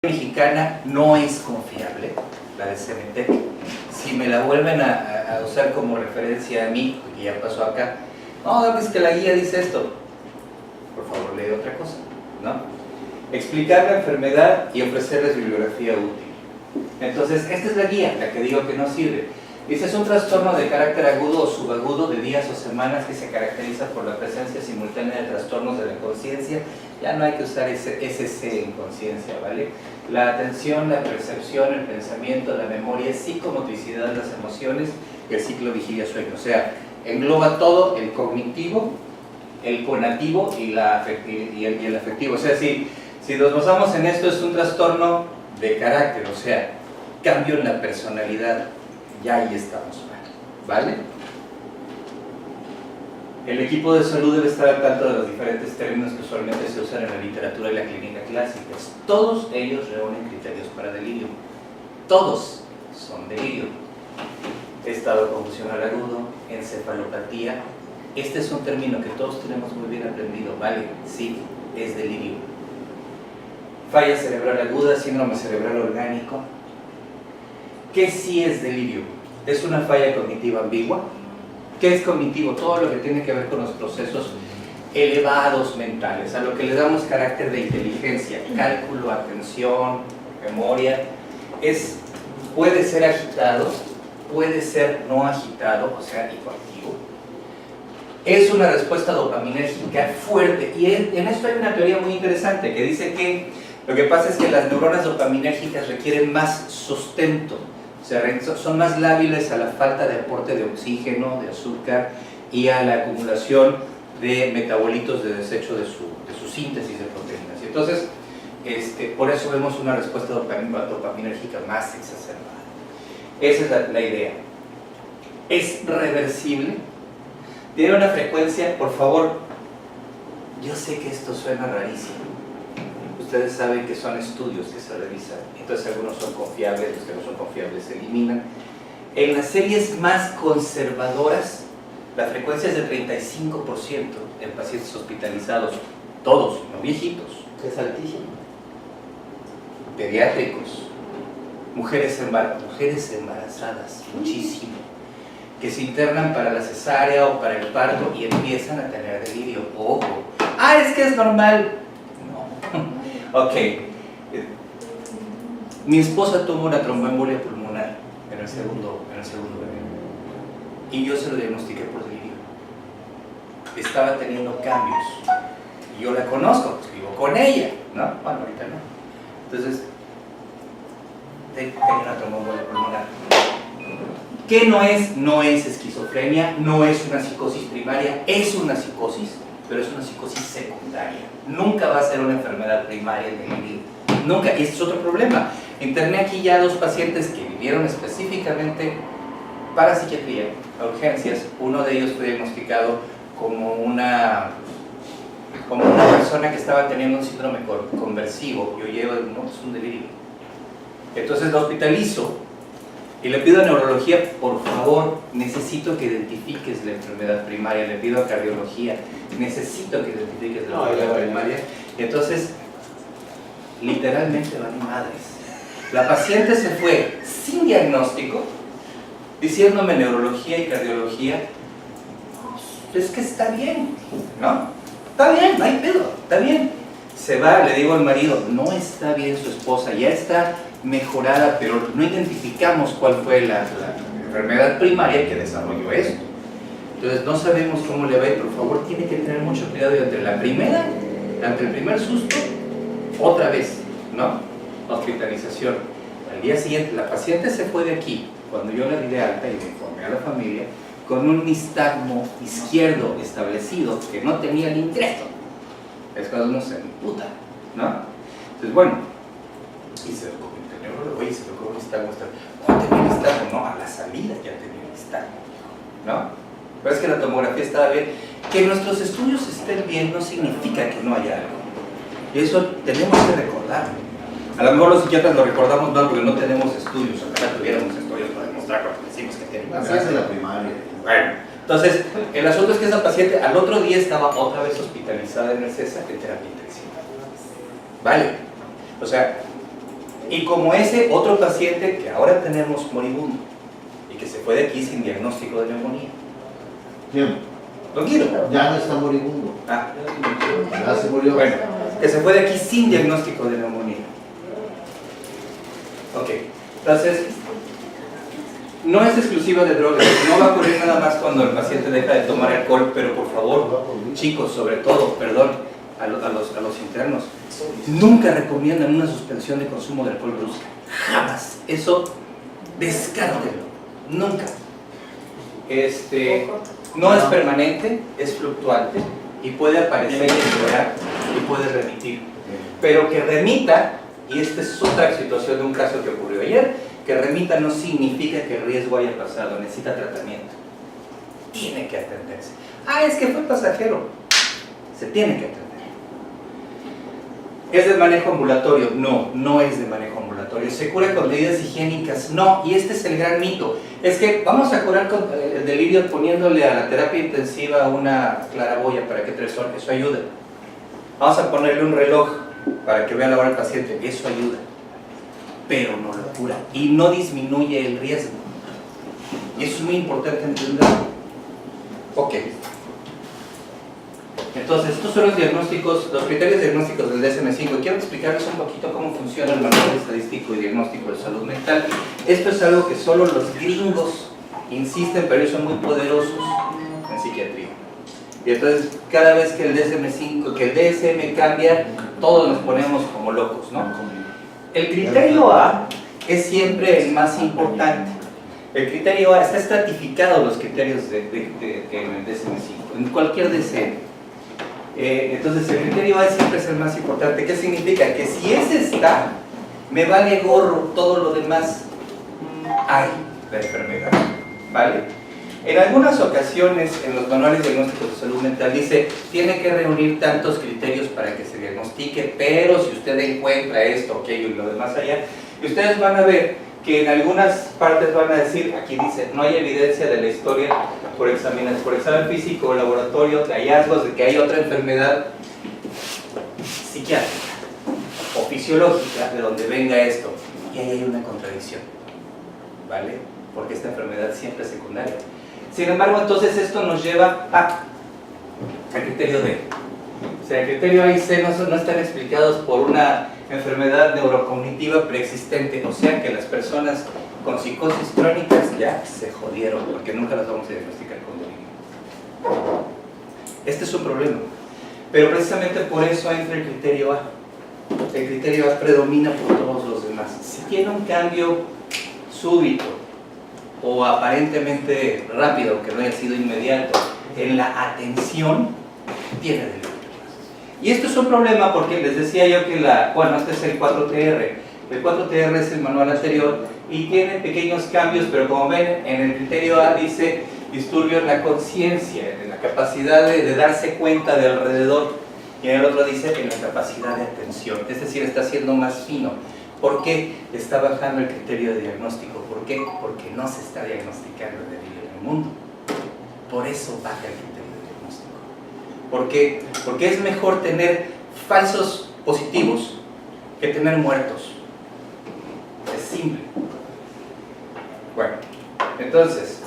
mexicana no es confiable, la de CEMETEC. Si me la vuelven a usar como referencia a mí, porque ya pasó acá, no, es que la guía dice esto, por favor lee otra cosa, ¿no? Explicar la enfermedad y ofrecerles bibliografía útil. Entonces, esta es la guía, la que digo que no sirve. Dice, es un trastorno de carácter agudo o subagudo de días o semanas que se caracteriza por la presencia simultánea de trastornos de la conciencia. Ya no hay que usar ese C en conciencia, ¿vale? La atención, la percepción, el pensamiento, la memoria, psicomotricidad de las emociones y el ciclo vigilia-sueño. O sea, engloba todo, el cognitivo, el conativo y el afectivo. O sea, si nos basamos en esto, es un trastorno de carácter, o sea, cambio en la personalidad. Ya ahí estamos mal, ¿vale? El equipo de salud debe estar al tanto de los diferentes términos que usualmente se usan en la literatura y la clínica clásica. Todos ellos reúnen criterios para delirio. Todos son delirio. Estado confusional agudo, encefalopatía. Este es un término que todos tenemos muy bien aprendido, ¿vale? Sí, es delirio. Falla cerebral aguda, síndrome cerebral orgánico. ¿Qué sí es delirio? Es una falla cognitiva ambigua. ¿Qué es cognitivo? Todo lo que tiene que ver con los procesos elevados mentales, a lo que le damos carácter de inteligencia, cálculo, atención, memoria. Puede ser agitado, puede ser no agitado, o sea, hipoactivo. Es una respuesta dopaminérgica fuerte. Y en esto hay una teoría muy interesante que dice que lo que pasa es que las neuronas dopaminérgicas requieren más sustento. O sea, son más lábiles a la falta de aporte de oxígeno, de azúcar y a la acumulación de metabolitos de desecho de su síntesis de proteínas. Y entonces, por eso vemos una respuesta dopaminérgica más exacerbada. Esa es la idea. ¿Es reversible? Tiene una frecuencia, por favor, yo sé que esto suena rarísimo. Ustedes saben que son estudios que se revisan, entonces algunos son confiables, los que no son confiables se eliminan. En las series más conservadoras, la frecuencia es de 35% en pacientes hospitalizados, todos, no viejitos. Es altísimo. Pediátricos, mujeres embarazadas, muchísimo, que se internan para la cesárea o para el parto y empiezan a tener delirio. Ojo, es que es normal. Ok, mi esposa tuvo una tromboembolia pulmonar en el segundo bebé y yo se lo diagnostiqué por delirio. Estaba teniendo cambios y yo la conozco, pues vivo con ella, ¿no? Bueno, ahorita no. Entonces, tenía una tromboembolia pulmonar. ¿Qué no es? No es esquizofrenia, no es una psicosis primaria, es una psicosis, pero es una psicosis secundaria. Nunca va a ser una enfermedad primaria de delirio. Nunca. Y este es otro problema. Interné aquí ya dos pacientes que vivieron específicamente para psiquiatría, a urgencias. Uno de ellos fue diagnosticado como una persona que estaba teniendo un síndrome conversivo. Yo llevo, no, es un delirio. Entonces lo hospitalizo y le pido a neurología, por favor, necesito que identifiques la enfermedad primaria. Le pido a cardiología, necesito que identifiques la enfermedad primaria. Y entonces, literalmente van madres. La paciente se fue sin diagnóstico, diciéndome neurología y cardiología, es que está bien, ¿no? Está bien, no hay pedo, está bien. Se va, le digo al marido, no está bien su esposa, ya está mejorada, pero no identificamos cuál fue la enfermedad primaria que desarrolló esto. Entonces no sabemos cómo le va y por favor tiene que tener mucho cuidado ante el primer susto, otra vez, ¿no? Hospitalización. Al día siguiente, la paciente se fue de aquí, cuando yo la di de alta y me informé a la familia, con un nistagmo izquierdo establecido que no tenía el ingreso. Es cuando uno se emputa, ¿no? Entonces, bueno, y se lo comenté al neurólogo, oye, se lo cobró un nistagmo. ¿Cuándo tenía nistagmo? No, a la salida ya tenía nistagmo, ¿no? Pero es que la tomografía estaba bien. Que nuestros estudios estén bien no significa que no haya algo. Y eso tenemos que recordarlo. A lo mejor los psiquiatras lo recordamos mal porque no tenemos estudios. Ojalá tuviéramos estudios para demostrar cuando decimos que tiene. Así es en la primaria. Bueno, entonces, el asunto es que esa paciente al otro día estaba otra vez hospitalizada en el CESA en terapia intensiva. ¿Vale? O sea, Y como ese otro paciente que ahora tenemos moribundo y que se fue de aquí sin diagnóstico de neumonía. ¿Quién? Don Guido. Ya no está moribundo. Ah, Ya se murió. bueno, que se fue de aquí sin diagnóstico de neumonía. Ok, entonces, no es exclusiva de drogas, no va a ocurrir nada más cuando el paciente deja de tomar alcohol, pero por favor, chicos, sobre todo, perdón, a los internos, nunca recomiendan una suspensión de consumo de alcohol brusca, jamás, eso descártelo, nunca. No es permanente, es fluctuante y puede aparecer y empeorar y puede remitir, pero que remita, y esta es otra situación de un caso que ocurrió ayer, que remita no significa que el riesgo haya pasado, necesita tratamiento, tiene que atenderse. Ah, es que fue pasajero, se tiene que atender. ¿Es de manejo ambulatorio? No, no es de manejo ambulatorio. ¿Se cura con medidas higiénicas? No, y este es el gran mito. Es que vamos a curar con el delirio poniéndole a la terapia intensiva una claraboya para que 3 horas, eso ayuda. Vamos a ponerle un reloj para que vea la hora al paciente, eso ayuda. Pero no lo cura y no disminuye el riesgo. Y eso es muy importante entenderlo. Ok. Entonces, estos son los diagnósticos, los criterios diagnósticos del DSM-5. Quiero explicarles un poquito cómo funciona el manual estadístico y diagnóstico de salud mental. Esto es algo que solo los gringos insisten, pero ellos son muy poderosos en psiquiatría. Y entonces, cada vez que el DSM-5, que el DSM cambia, todos nos ponemos como locos, ¿no? El criterio A es siempre el más importante. El criterio A está estratificado los criterios en el DSM-5, en cualquier DSM. Entonces el criterio A siempre es el más importante. ¿Qué significa? Que si ese está, me vale gorro todo lo demás. Hay la enfermedad, ¿vale? En algunas ocasiones, en los manuales diagnósticos de salud mental dice, tiene que reunir tantos criterios para que se diagnostique, pero si usted encuentra esto, aquello y lo demás allá, y ustedes van a ver que en algunas partes van a decir, aquí dice, no hay evidencia de la historia por examen físico o laboratorio de hallazgos de que hay otra enfermedad psiquiátrica o fisiológica de donde venga esto, y ahí hay una contradicción, ¿vale? Porque esta enfermedad siempre es secundaria. Sin embargo, entonces esto nos lleva al criterio D. O sea, el criterio A y C no están explicados por una enfermedad neurocognitiva preexistente, o sea que las personas con psicosis crónicas ya se jodieron, porque nunca las vamos a diagnosticar con delirio. Este es un problema, pero precisamente por eso entra el criterio A. El criterio A predomina por todos los demás. Si tiene un cambio súbito o aparentemente rápido, aunque no haya sido inmediato, en la atención, tiene delirio. Y esto es un problema porque les decía yo que este es el 4TR. El 4TR es el manual anterior y tiene pequeños cambios, pero como ven, en el criterio A dice disturbio en la conciencia, en la capacidad de darse cuenta de alrededor, y en el otro dice en la capacidad de atención, es decir, está siendo más fino. ¿Por qué está bajando el criterio de diagnóstico? ¿Por qué? Porque no se está diagnosticando el delirio en el mundo. Por eso baja el criterio de diagnóstico. ¿Por qué? Porque es mejor tener falsos positivos que tener muertos. Es simple. Bueno, entonces,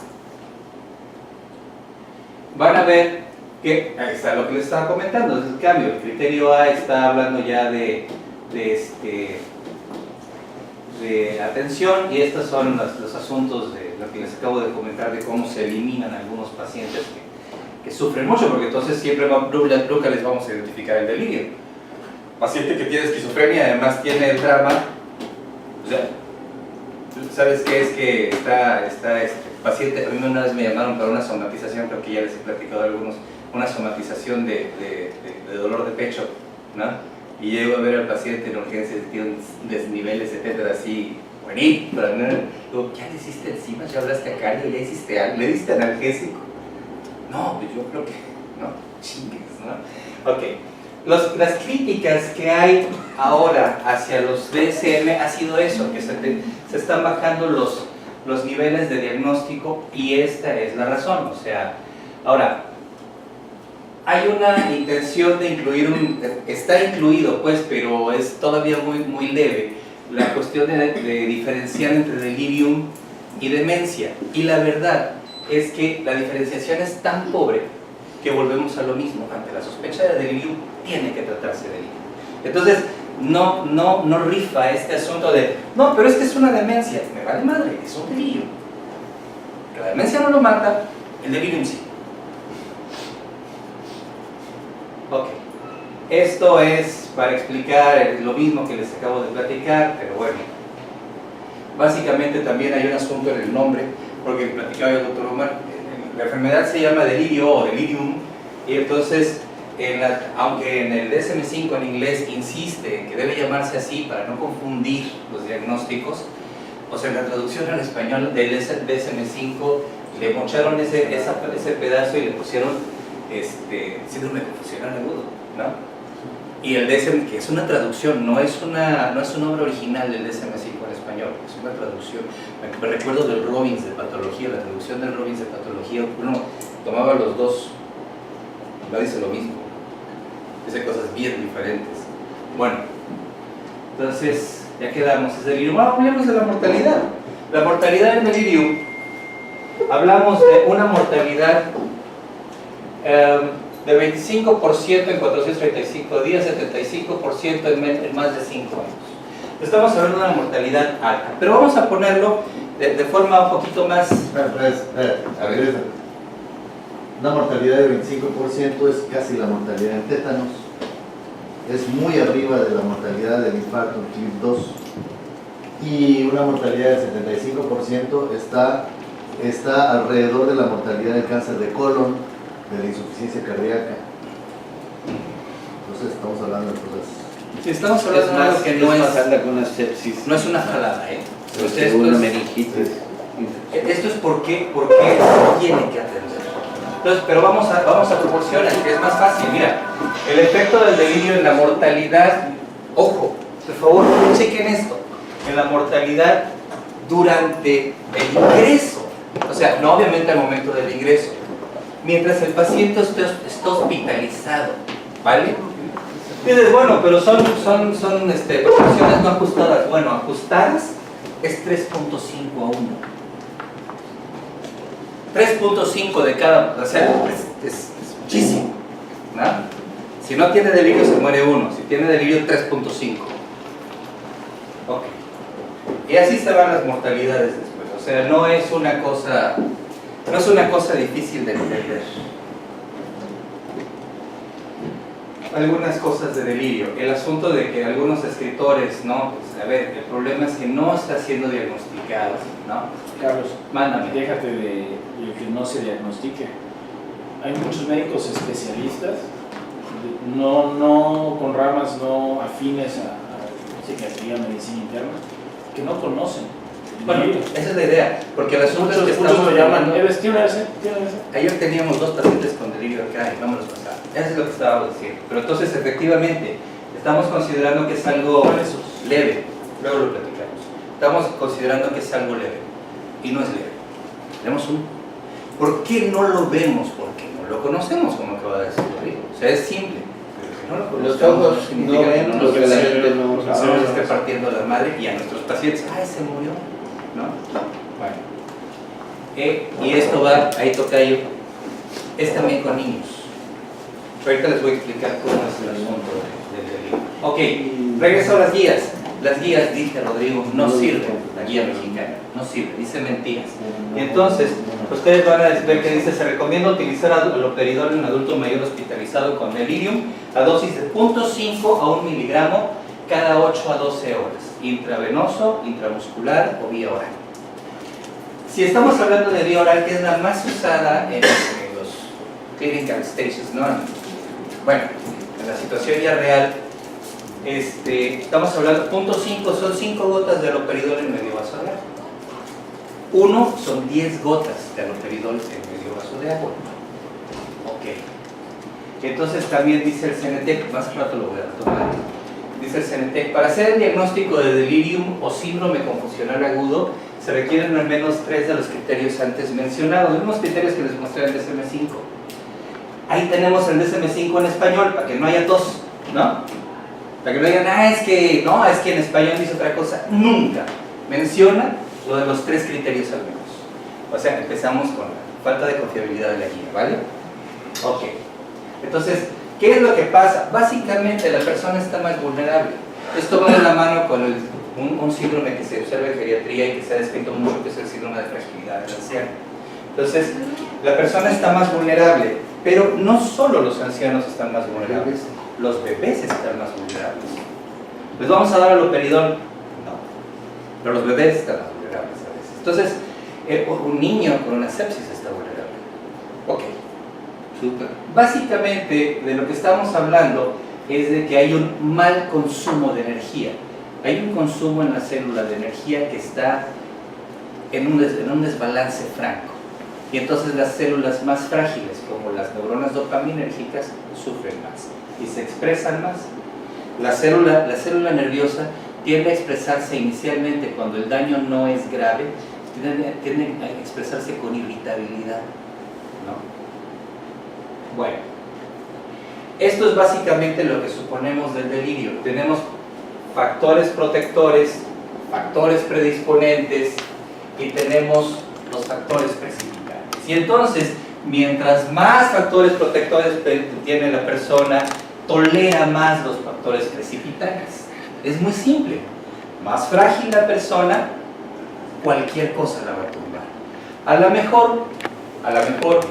van a ver que ahí está lo que les estaba comentando, es el cambio. El criterio A está hablando ya de atención, y estos son los asuntos de lo que les acabo de comentar, de cómo se eliminan algunos pacientes que sufren mucho, porque entonces siempre nunca les vamos a identificar el delirio. Paciente que tiene esquizofrenia, además tiene el trauma, o sea, ¿sabes qué es que está paciente? A mí una vez me llamaron para una somatización, creo que ya les he platicado algunos, una somatización de dolor de pecho, ¿no? Y llego a ver al paciente en urgencias, tiene desniveles, etcétera, así, buenito, ¿no? Digo, ¿ya le hiciste encima? ¿Ya hablaste a cardio? ¿Ya hiciste algo? ¿Le diste analgésico? No, pues yo creo que, no, chingues, ¿no? Ok, las críticas que hay ahora hacia los DSM ha sido eso, que se están bajando los niveles de diagnóstico, y esta es la razón. O sea, ahora, hay una intención de incluir está incluido pues, pero es todavía muy leve, la cuestión de diferenciar entre delirium y demencia. Y la verdad es que la diferenciación es tan pobre que volvemos a lo mismo. Ante la sospecha de delirium tiene que tratarse de delirium. Entonces, no rifa este asunto de, no, pero es que es una demencia. Me vale madre, es un delirium. Que la demencia no lo mata, el delirium sí. Ok. Esto es para explicar lo mismo que les acabo de platicar, pero bueno. Básicamente también hay un asunto en el nombre, porque platicaba el doctor Omar, la enfermedad se llama delirio o delirium, y entonces, aunque en el DSM-5 en inglés insiste que debe llamarse así para no confundir los diagnósticos, o sea, en la traducción al español del DSM-5 le mocharon ese pedazo y le pusieron síndrome confusional agudo, ¿no? Y el DSM, que es una traducción, no es una obra original del DSM-5 en español, es una traducción. Me recuerdo del Robbins de patología, la traducción del Robbins de patología, uno tomaba los dos, no dice lo mismo, dice cosas bien diferentes. Bueno, entonces ya quedamos, es delirium. Hablemos de la mortalidad. La mortalidad en delirium, hablamos de una mortalidad de 25% en 435 días, 75% en más de 5 años. Estamos hablando de una mortalidad alta, pero vamos a ponerlo de forma un poquito más... A ver, una mortalidad de 25% es casi la mortalidad en tétanos, es muy arriba de la mortalidad del infarto tipo 2, y una mortalidad del 75% está alrededor de la mortalidad del cáncer de colon, de la insuficiencia cardíaca. Entonces estamos hablando de cosas. Sí, estamos hablando de algo que no es pasarla con una sepsis. No es una jalada, ¿eh? Entonces, una meningitis. Esto es porque tiene que atender. Entonces, pero vamos a proporciones, que es más fácil. Mira, el efecto del delirio en la mortalidad, ojo, por favor, chequen esto, en la mortalidad durante el ingreso, o sea, no obviamente al momento del ingreso, mientras el paciente está hospitalizado, ¿vale? Dices, bueno, pero son proporciones no ajustadas. Bueno, ajustadas es 3.5 a 1. 3.5 de cada, o sea, es muchísimo, ¿no? Si no tiene delirio se muere uno, si tiene delirio 3.5. Ok. Y así se van las mortalidades después, o sea, no es una cosa difícil de entender. Algunas cosas de delirio. El asunto de que algunos escritores, ¿no? Pues, a ver, el problema es que no está siendo diagnosticado, ¿no? Carlos, Mándame. déjate de que no se diagnostique. Hay muchos médicos especialistas, no con ramas no afines a psiquiatría, medicina interna, que no conocen. Bueno, esa es la idea, porque el asunto es que muchos estamos lo llaman. hablando... ¿Tiene ese? Ayer teníamos 2 pacientes con delirio acá y vámonos a pasar. Eso es lo que estábamos diciendo. Pero entonces, efectivamente, estamos considerando que es algo leve. Luego lo platicamos. Estamos considerando que es algo leve. Y no es leve. Tenemos un... ¿Por qué no lo vemos? Porque no lo conocemos, como acaba de decir Rodrigo. O sea, es simple. Pero si no lo conocemos, Los ojos no significa no ven que lo que la gente que no no sabe. nos esté partiendo la madre y a nuestros pacientes, ¡ay, se murió! ¿No? Bueno. Y esto va, ahí tocayo, es también con niños. Ahorita les voy a explicar cómo es el asunto del delirio. Ok, regreso a las guías. Las guías, dice Rodrigo, no sirven. La guía mexicana no sirve, dice mentiras. Y entonces, ustedes van a ver que dice: se recomienda utilizar haloperidol en adulto mayor hospitalizado con delirium a dosis de 0.5 a 1 miligramo cada 8 a 12 horas, intravenoso, intramuscular o vía oral. Si estamos hablando de vía oral, que es la más usada en los clinical stages, ¿no? Bueno, en la situación ya real, estamos hablando, 0.5 son 5 gotas de haloperidol en medio vaso de agua. 1 son 10 gotas de haloperidol en medio vaso de agua. Ok. Entonces también dice el CNTEC, más rato lo voy a retomar. Dice el CNTEC, para hacer el diagnóstico de delirium o síndrome confusional agudo, se requieren al menos 3 de los criterios antes mencionados, los mismos criterios que les mostré en el DSM-5. Ahí tenemos el DSM-5 en español, para que no haya tos, ¿no? Para que no digan, es que en español dice otra cosa. Nunca menciona lo de los 3 criterios al menos. O sea, empezamos con la falta de confiabilidad de la guía, ¿vale? Ok. Entonces, ¿qué es lo que pasa? Básicamente la persona está más vulnerable. Esto va de la mano con un síndrome que se observa en geriatría y que se ha descrito mucho, que es el síndrome de fragilidad del anciano. Entonces, la persona está más vulnerable, pero no solo los ancianos están más vulnerables, los bebés están más vulnerables. ¿Les vamos a dar aloperidol? No. Pero los bebés están más vulnerables a veces. Entonces, un niño con una sepsis está vulnerable. Ok. Súper. Básicamente, de lo que estamos hablando es de que hay un mal consumo de energía. Hay un consumo en la célula de energía que está en un desbalance franco. Y entonces las células más frágiles, como las neuronas dopaminérgicas, sufren más y se expresan más. La célula nerviosa tiende a expresarse inicialmente cuando el daño no es grave, tiende a expresarse con irritabilidad, ¿no? Bueno, esto es básicamente lo que suponemos del delirio. Tenemos factores protectores, factores predisponentes y tenemos los factores precipitantes. Y entonces, mientras más factores protectores tiene la persona, tolera más los factores precipitantes. Es muy simple. Más frágil la persona, cualquier cosa la va a tumbar. A lo mejor,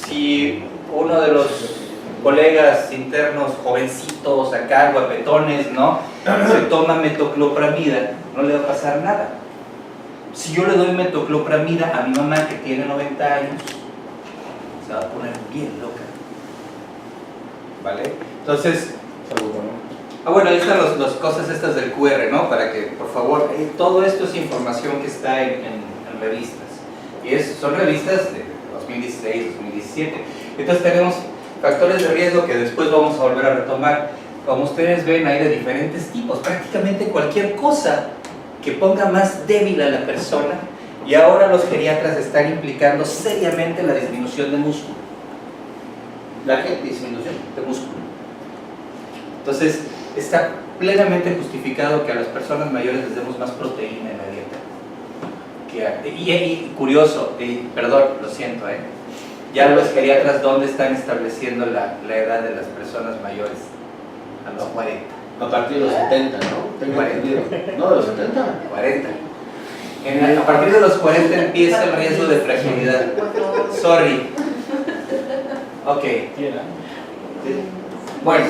si uno de los colegas internos jovencitos, acá, guapetones, ¿no? Se toma metoclopramida, no le va a pasar nada. Si yo le doy metoclopramida a mi mamá que tiene 90 años, se va a poner bien loca. ¿Vale? Entonces, bueno, ahí están las cosas estas del QR, ¿no? Para que, por favor, todo esto es información que está en revistas. Y son revistas de 2016, 2017. Entonces tenemos factores de riesgo que después vamos a volver a retomar. Como ustedes ven, hay de diferentes tipos. Prácticamente cualquier cosa que ponga más débil a la persona, y ahora los geriatras están implicando seriamente la disminución de músculo. La disminución de músculo. Entonces, está plenamente justificado que a las personas mayores les demos más proteína en la dieta. Y curioso, perdón, lo siento, ya los geriatras, ¿dónde están estableciendo la edad de las personas mayores? A los 40. A partir de los 70, ¿no? Tengo 40. entendido. No, de los 70. 40. A partir de los 40 empieza el riesgo de fragilidad. Sorry. Ok. Bueno,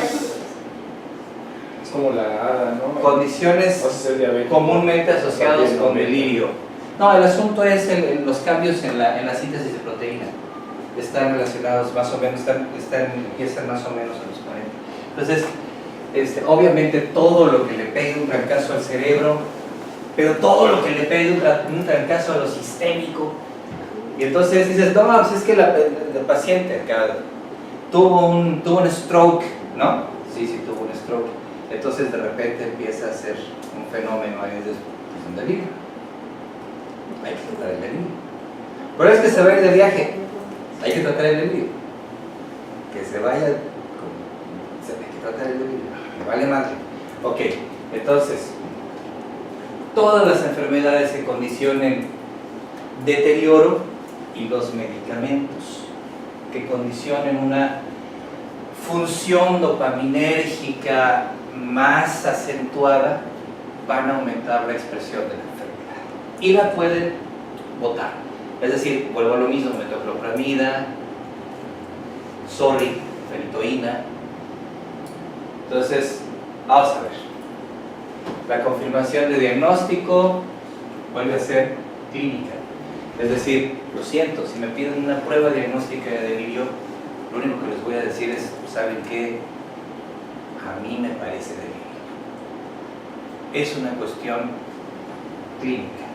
Es como la hada, ¿no? condiciones Vas a ser diabético. comúnmente asociados con delirio. No, el asunto es los cambios en la síntesis de proteína. Están relacionados más o menos, empiezan más o menos a los 40. Entonces, obviamente todo lo que le pegue un trancazo al cerebro, pero todo lo que le pegue un trancazo a lo sistémico. Y entonces dices, no, pues es que la paciente acá tuvo un stroke, ¿no? Sí, tuvo un stroke. Entonces de repente empieza a ser un fenómeno ahí de un delirio. Hay que tratar el delirio. Pero es que se va a ir de viaje, hay que tratar el delirio. Que se vaya, hay que tratar el delirio. Me vale madre. Ok, entonces, todas las enfermedades se condicionen deterioro y los medicamentos que condicionen una función dopaminérgica más acentuada van a aumentar la expresión de la enfermedad y la pueden botar. Es decir, vuelvo a lo mismo, metoclopramida, fenitoína. Entonces, vamos a ver. La confirmación de diagnóstico vuelve a ser clínica. Es decir, lo siento, si me piden una prueba diagnóstica de delirio, lo único que les voy a decir es, ¿saben qué? A mí me parece delirio. Es una cuestión clínica.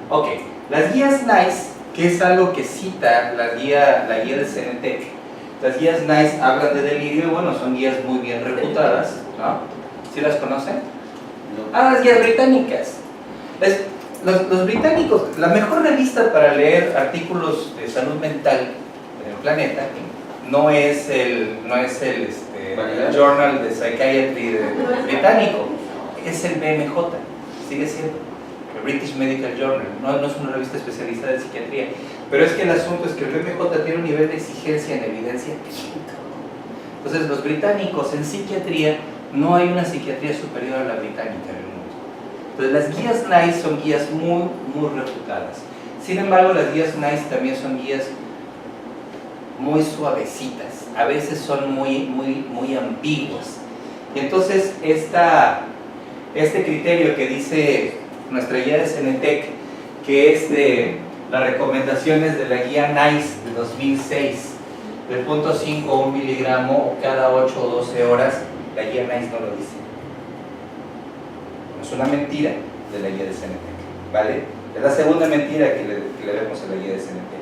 Ok, las guías NICE, que es algo que cita la guía de Cenetec. Las guías NICE hablan de delirio, bueno, son guías muy bien reputadas, ¿no? ¿Sí las conocen? No. Las guías británicas. Los británicos, la mejor revista para leer artículos de salud mental en el planeta no es el el Journal de Psychiatry británico, es el BMJ, sigue siendo el British Medical Journal, no es una revista especializada en psiquiatría, pero es que el asunto es que el BMJ tiene un nivel de exigencia en evidencia quinto. Entonces los británicos en psiquiatría, no hay una psiquiatría superior a la británica en el mundo. Entonces las guías NICE son guías muy refutadas. Sin embargo, las guías NICE también son guías muy suavecitas, a veces son muy ambiguas. Y entonces este criterio que dice nuestra guía de Cenetec, que es de las recomendaciones de la guía NICE de 2006, del 0.5 a 1 miligramo cada 8 o 12 horas, la guía NICE no lo dice. Es una mentira de la guía de Cenetec, ¿vale? Es la segunda mentira que le vemos a la guía de Cenetec.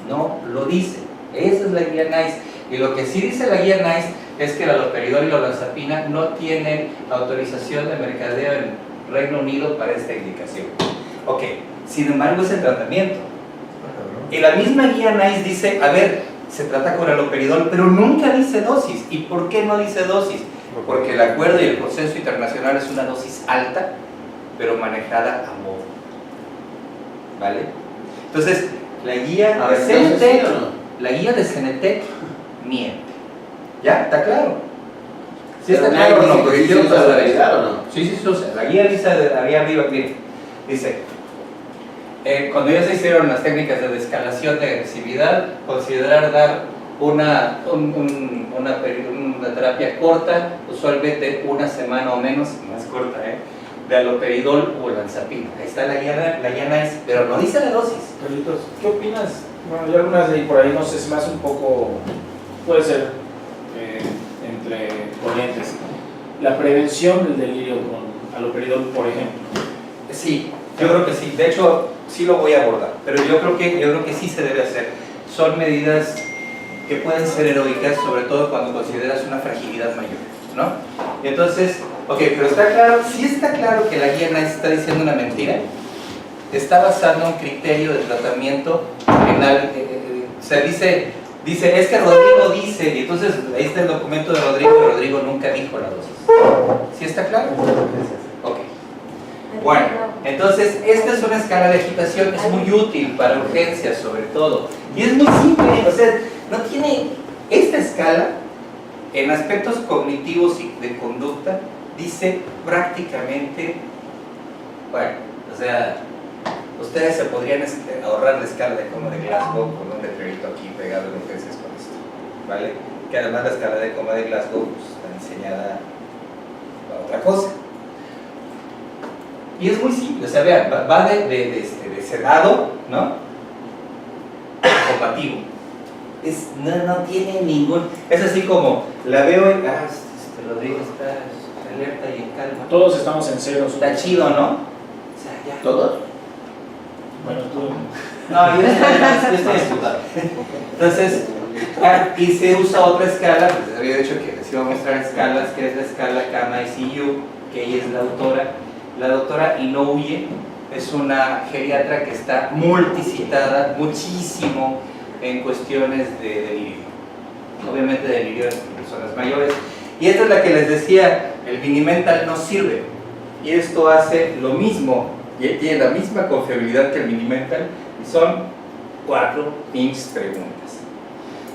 No lo dice. Esa es la guía NICE. Y lo que sí dice la guía NICE es que la haloperidol y la olanzapina no tienen autorización de mercadeo en Reino Unido para esta indicación. Ok, sin embargo es el tratamiento. Y la misma guía NICE dice, a ver, se trata con haloperidol, pero nunca dice dosis. ¿Y por qué no dice dosis? Porque el acuerdo y el consenso internacional es una dosis alta, pero manejada a modo. ¿Vale? Entonces, la guía de Cenetec, la guía de Cenetec miente. ¿Ya? ¿Está claro? ¿Sí está claro o no? Porque yo no Sí, se usa. La guía dice ahí arriba, miren, dice, cuando ya se hicieron las técnicas de descalación de agresividad, considerar dar una terapia corta, usualmente una semana o menos, más corta, de haloperidol o olanzapina. Ahí está la guía NICE, pero no dice la dosis. Carlitos, ¿qué opinas? Bueno, yo algunas de ahí por ahí, no sé, se me hace un poco, puede ser entre corrientes. La prevención del delirio con haloperidol, por ejemplo. Sí, yo creo que sí. De hecho, sí lo voy a abordar, pero yo creo que sí se debe hacer. Son medidas que pueden ser heroicas, sobre todo cuando consideras una fragilidad mayor, ¿no? Y entonces, ok, pero está claro, sí está claro que la guía NICE está diciendo una mentira. Está basando un criterio de tratamiento penal. O sea, dice, es que Rodrigo dice, y entonces ahí está el documento de Rodrigo, y Rodrigo nunca dijo la dosis. ¿Sí está claro? Ok. Bueno, entonces esta es una escala de agitación, es muy útil para urgencias sobre todo. Y es muy simple, o sea, no tiene esta escala en aspectos cognitivos y de conducta, dice prácticamente, bueno, o sea, ustedes se podrían ahorrar la escala de coma de Glasgow con un letrerito aquí pegado en urgencias con esto, ¿vale? Que además la escala de coma de Glasgow pues, está diseñada para otra cosa. Y es muy simple, o sea, vean, va de sedado, ¿no? Compativo. No tiene ningún... Es así como, la veo y... Rodrigo está alerta y en calma. Todos estamos en cero. Está chido, ¿no? O sea, ya. ¿Todos? Bueno, tú... No, yo estoy asustado. Entonces, y se usa otra escala, pues les había dicho que les iba a mostrar escalas, que es la escala Kama-ICU, que ella es la autora. La doctora Inouye es una geriatra que está multicitada muchísimo en cuestiones de delirio. Obviamente delirio en personas mayores. Y esta es la que les decía, el Minimental no sirve. Y esto hace lo mismo, y tiene la misma confiabilidad que el Minimental, y son 4 pinches preguntas.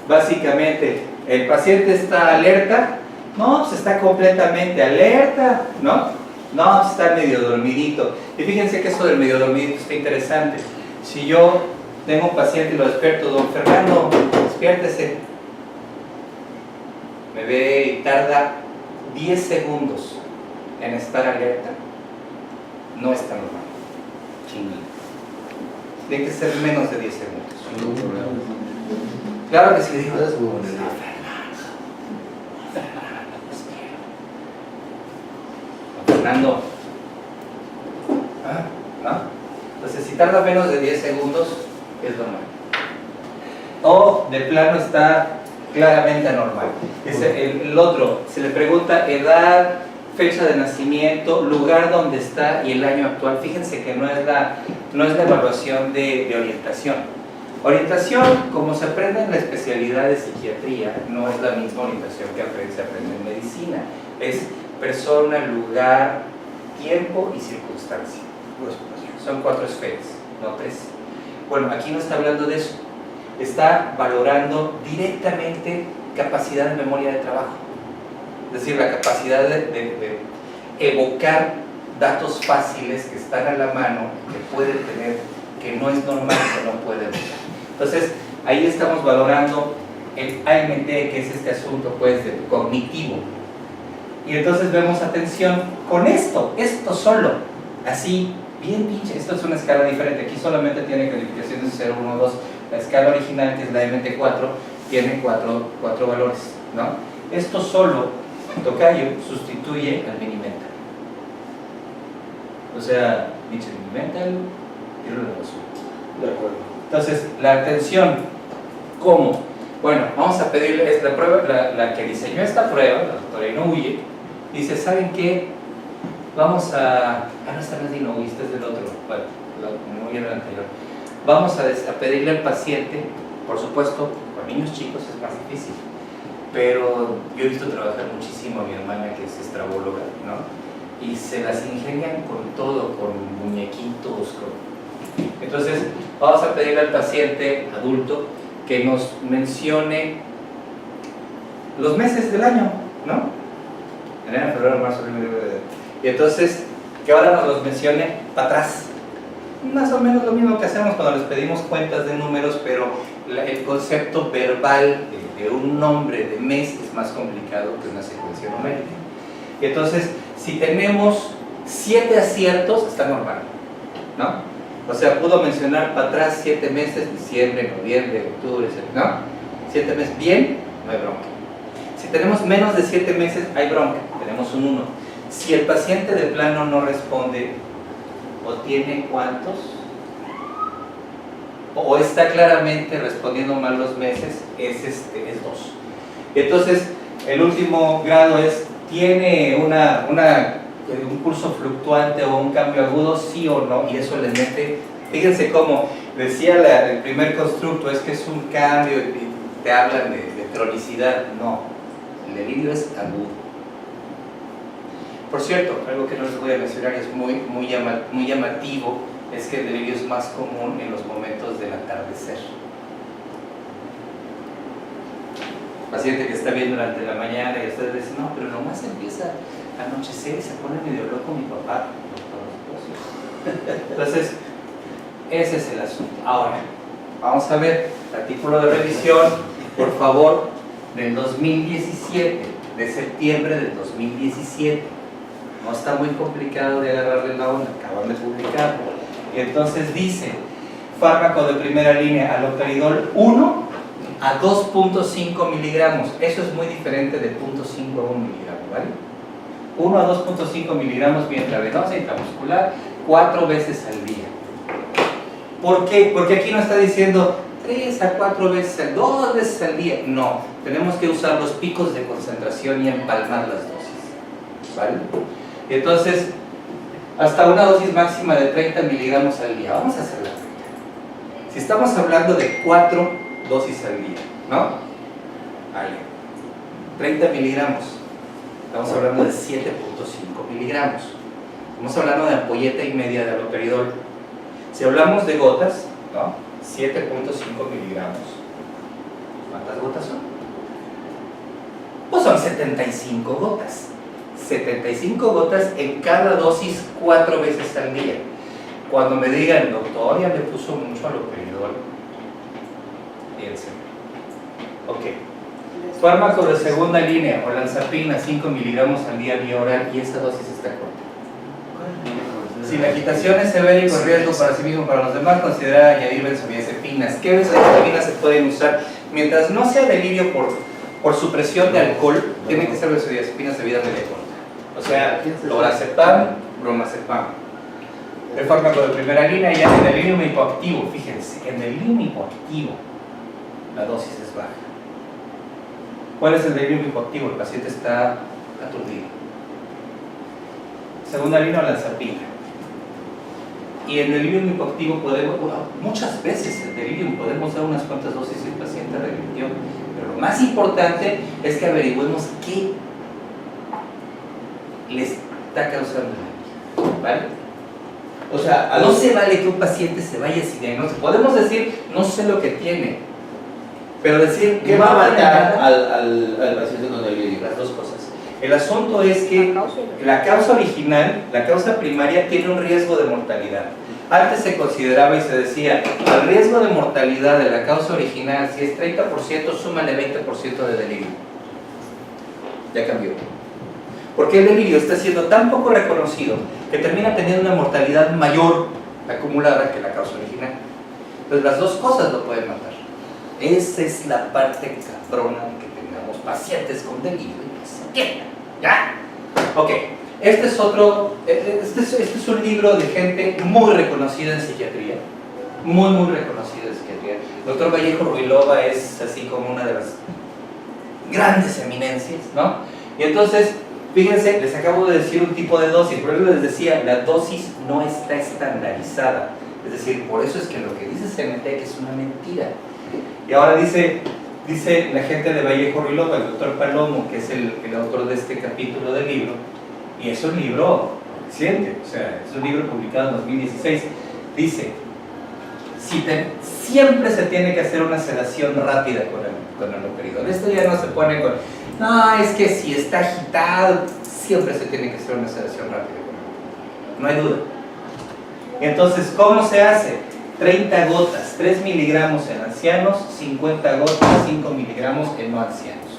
Básicamente, ¿el paciente está alerta? No, pues está completamente alerta, ¿no? No, está medio dormidito. Y fíjense que eso del medio dormidito está interesante. Si yo tengo un paciente y lo despierto, don Fernando, despiértese. Me ve y tarda 10 segundos en estar alerta. No está normal. Tiene que ser menos de 10 segundos. Claro que sí, digo. Fernando, ¿no? Entonces, si tarda menos de 10 segundos, es normal. O de plano está claramente anormal. El otro, se le pregunta edad, fecha de nacimiento, lugar donde está y el año actual. Fíjense que no es la evaluación de orientación. Orientación, como se aprende en la especialidad de psiquiatría, no es la misma orientación que se aprende en medicina. Es persona, lugar, tiempo y circunstancia. Son 4 esferas, no 3. Bueno, aquí no está hablando de eso. Está valorando directamente capacidad de memoria de trabajo. Es decir, la capacidad de evocar datos fáciles que están a la mano, que puede tener, que no es normal, que no puede evocar. Entonces, ahí estamos valorando el AMT, que es este asunto pues del cognitivo. Y entonces vemos, atención, con esto solo, así, bien pinche, esto es una escala diferente, aquí solamente tiene calificaciones 0, 1, 2, la escala original, que es la MT4, tiene 4 valores, ¿no? Esto solo, tocayo, sustituye al mini-mental. O sea, pinche mini-mental, tiro de basura. De acuerdo. Entonces, la atención, ¿cómo? Bueno, vamos a pedirle esta prueba, la que diseñó esta prueba, la doctora Inoue, dice, ¿saben qué? Vamos a... no, esta no es de Inoue, esta es del otro, bueno, Inoue era el anterior. Vamos a pedirle al paciente, por supuesto, con niños chicos es más difícil, pero yo he visto trabajar muchísimo a mi hermana, que es estrabóloga, ¿no? Y se las ingenian con todo, con muñequitos, Entonces, vamos a pedirle al paciente adulto que nos mencione los meses del año, ¿no? Enero, febrero, marzo, abril, y entonces, que ahora nos los mencione para atrás. Más o menos lo mismo que hacemos cuando les pedimos cuentas de números, pero el concepto verbal de un nombre de mes es más complicado que una secuencia numérica. Y entonces, si tenemos 7 aciertos, está normal, ¿no? O sea, pudo mencionar para atrás 7 meses, diciembre, noviembre, octubre, ¿no? 7 meses, bien, no hay bronca. Si tenemos menos de 7 meses, hay bronca, tenemos un 1. Si el paciente de plano no responde, o tiene cuántos, o está claramente respondiendo mal los meses, es 2. Entonces, el último grado es, ¿tiene un curso fluctuante o un cambio agudo, sí o no? Y eso les mete, fíjense cómo decía el primer constructo, es que es un cambio, y te hablan de cronicidad. No, el delirio es agudo. Por cierto, algo que no les voy a mencionar y es muy llamativo, es que el delirio es más común en los momentos del atardecer. Paciente que está bien durante la mañana y ustedes dicen, no, pero nomás empieza a anochecer y se pone medio loco mi papá. Entonces, ese es el asunto. Ahora, vamos a ver el artículo de revisión, por favor, del 2017, de septiembre del 2017. No está muy complicado de agarrarle la onda, acaban de publicarlo. Y entonces dice, fármaco de primera línea, haloperidol 1 a 2.5 miligramos. Eso es muy diferente de 0.5 a 1 miligramo, ¿vale? 1 a 2.5 miligramos vía intravenosa, intramuscular, 4 veces al día. ¿Por qué? Porque aquí no está diciendo 3 a 4 veces, 2 veces al día. No, tenemos que usar los picos de concentración y empalmar las dosis, ¿vale? Entonces, hasta una dosis máxima de 30 miligramos al día. Vamos a hacerla. Si estamos hablando de 4 dosis al día, ¿no? Vale. 30 miligramos. Estamos hablando de 7.5 miligramos. Estamos hablando de ampolleta y media de haloperidol. Si hablamos de gotas, ¿no? 7.5 miligramos. ¿Cuántas gotas son? Pues son 75 gotas. 75 gotas en cada dosis 4 veces al día. Cuando me digan, doctor, ya le puso mucho haloperidol, piensen. Ok. Fármaco de segunda línea, olanzapina, 5 miligramos al día vía oral, y esta dosis está corta. Si la agitación es severa y con riesgo para sí mismo para los demás, considera añadir benzodiazepinas. ¿Qué benzodiazepinas se pueden usar? Mientras no sea delirio por supresión de alcohol, tienen que ser benzodiazepinas debidamente cortas. O sea, lorazepam, bromazepam. El fármaco de primera línea, ya en delirium hipoactivo, fíjense, en delirium hipoactivo la dosis es baja. ¿Cuál es el delirium hipoactivo? El paciente está aturdido. Segunda línea, olanzapina. Y en el delirium hipoactivo podemos, bueno, muchas veces en delirium podemos dar unas cuantas dosis y el paciente revirtió. Pero lo más importante es que averigüemos qué le está causando daño, ¿vale? O sea, No se vale que un paciente se vaya sin diagnóstico. Podemos decir, no sé lo que tiene, pero decir, ¿qué va a matar nada, al paciente con delirio? las dos cosas. El asunto es que la causa original, la causa primaria, tiene un riesgo de mortalidad. Antes se consideraba y se decía, el riesgo de mortalidad de la causa original, si es 30%, súmale 20% de delirio. Ya cambió. Porque el delirio está siendo tan poco reconocido que termina teniendo una mortalidad mayor acumulada que la causa original. Entonces las dos cosas lo pueden matar. Esa es la parte cabrona de que tengamos pacientes con delirio. ¿Ya? Ok, este es un libro de gente muy reconocida en psiquiatría, muy reconocida en psiquiatría. El doctor Vallejo Ruilova es así como una de las grandes eminencias, ¿no? Y entonces, fíjense, les acabo de decir un tipo de dosis, por eso les decía, la dosis no está estandarizada, es decir, por eso es que lo que dice CMT es una mentira. Y ahora dice la gente de Vallejo Ruilova, el doctor Palomo, que es el autor de este capítulo del libro, y es un libro reciente, o sea, es un libro publicado en 2016, dice, siempre se tiene que hacer una sedación rápida con el haloperidol. Esto ya no se pone con, no, es que si está agitado, siempre se tiene que hacer una sedación rápida con el haloperidol, no hay duda. Entonces, ¿cómo se hace? 30 gotas, 3 miligramos en ancianos, 50 gotas, 5 miligramos en no ancianos.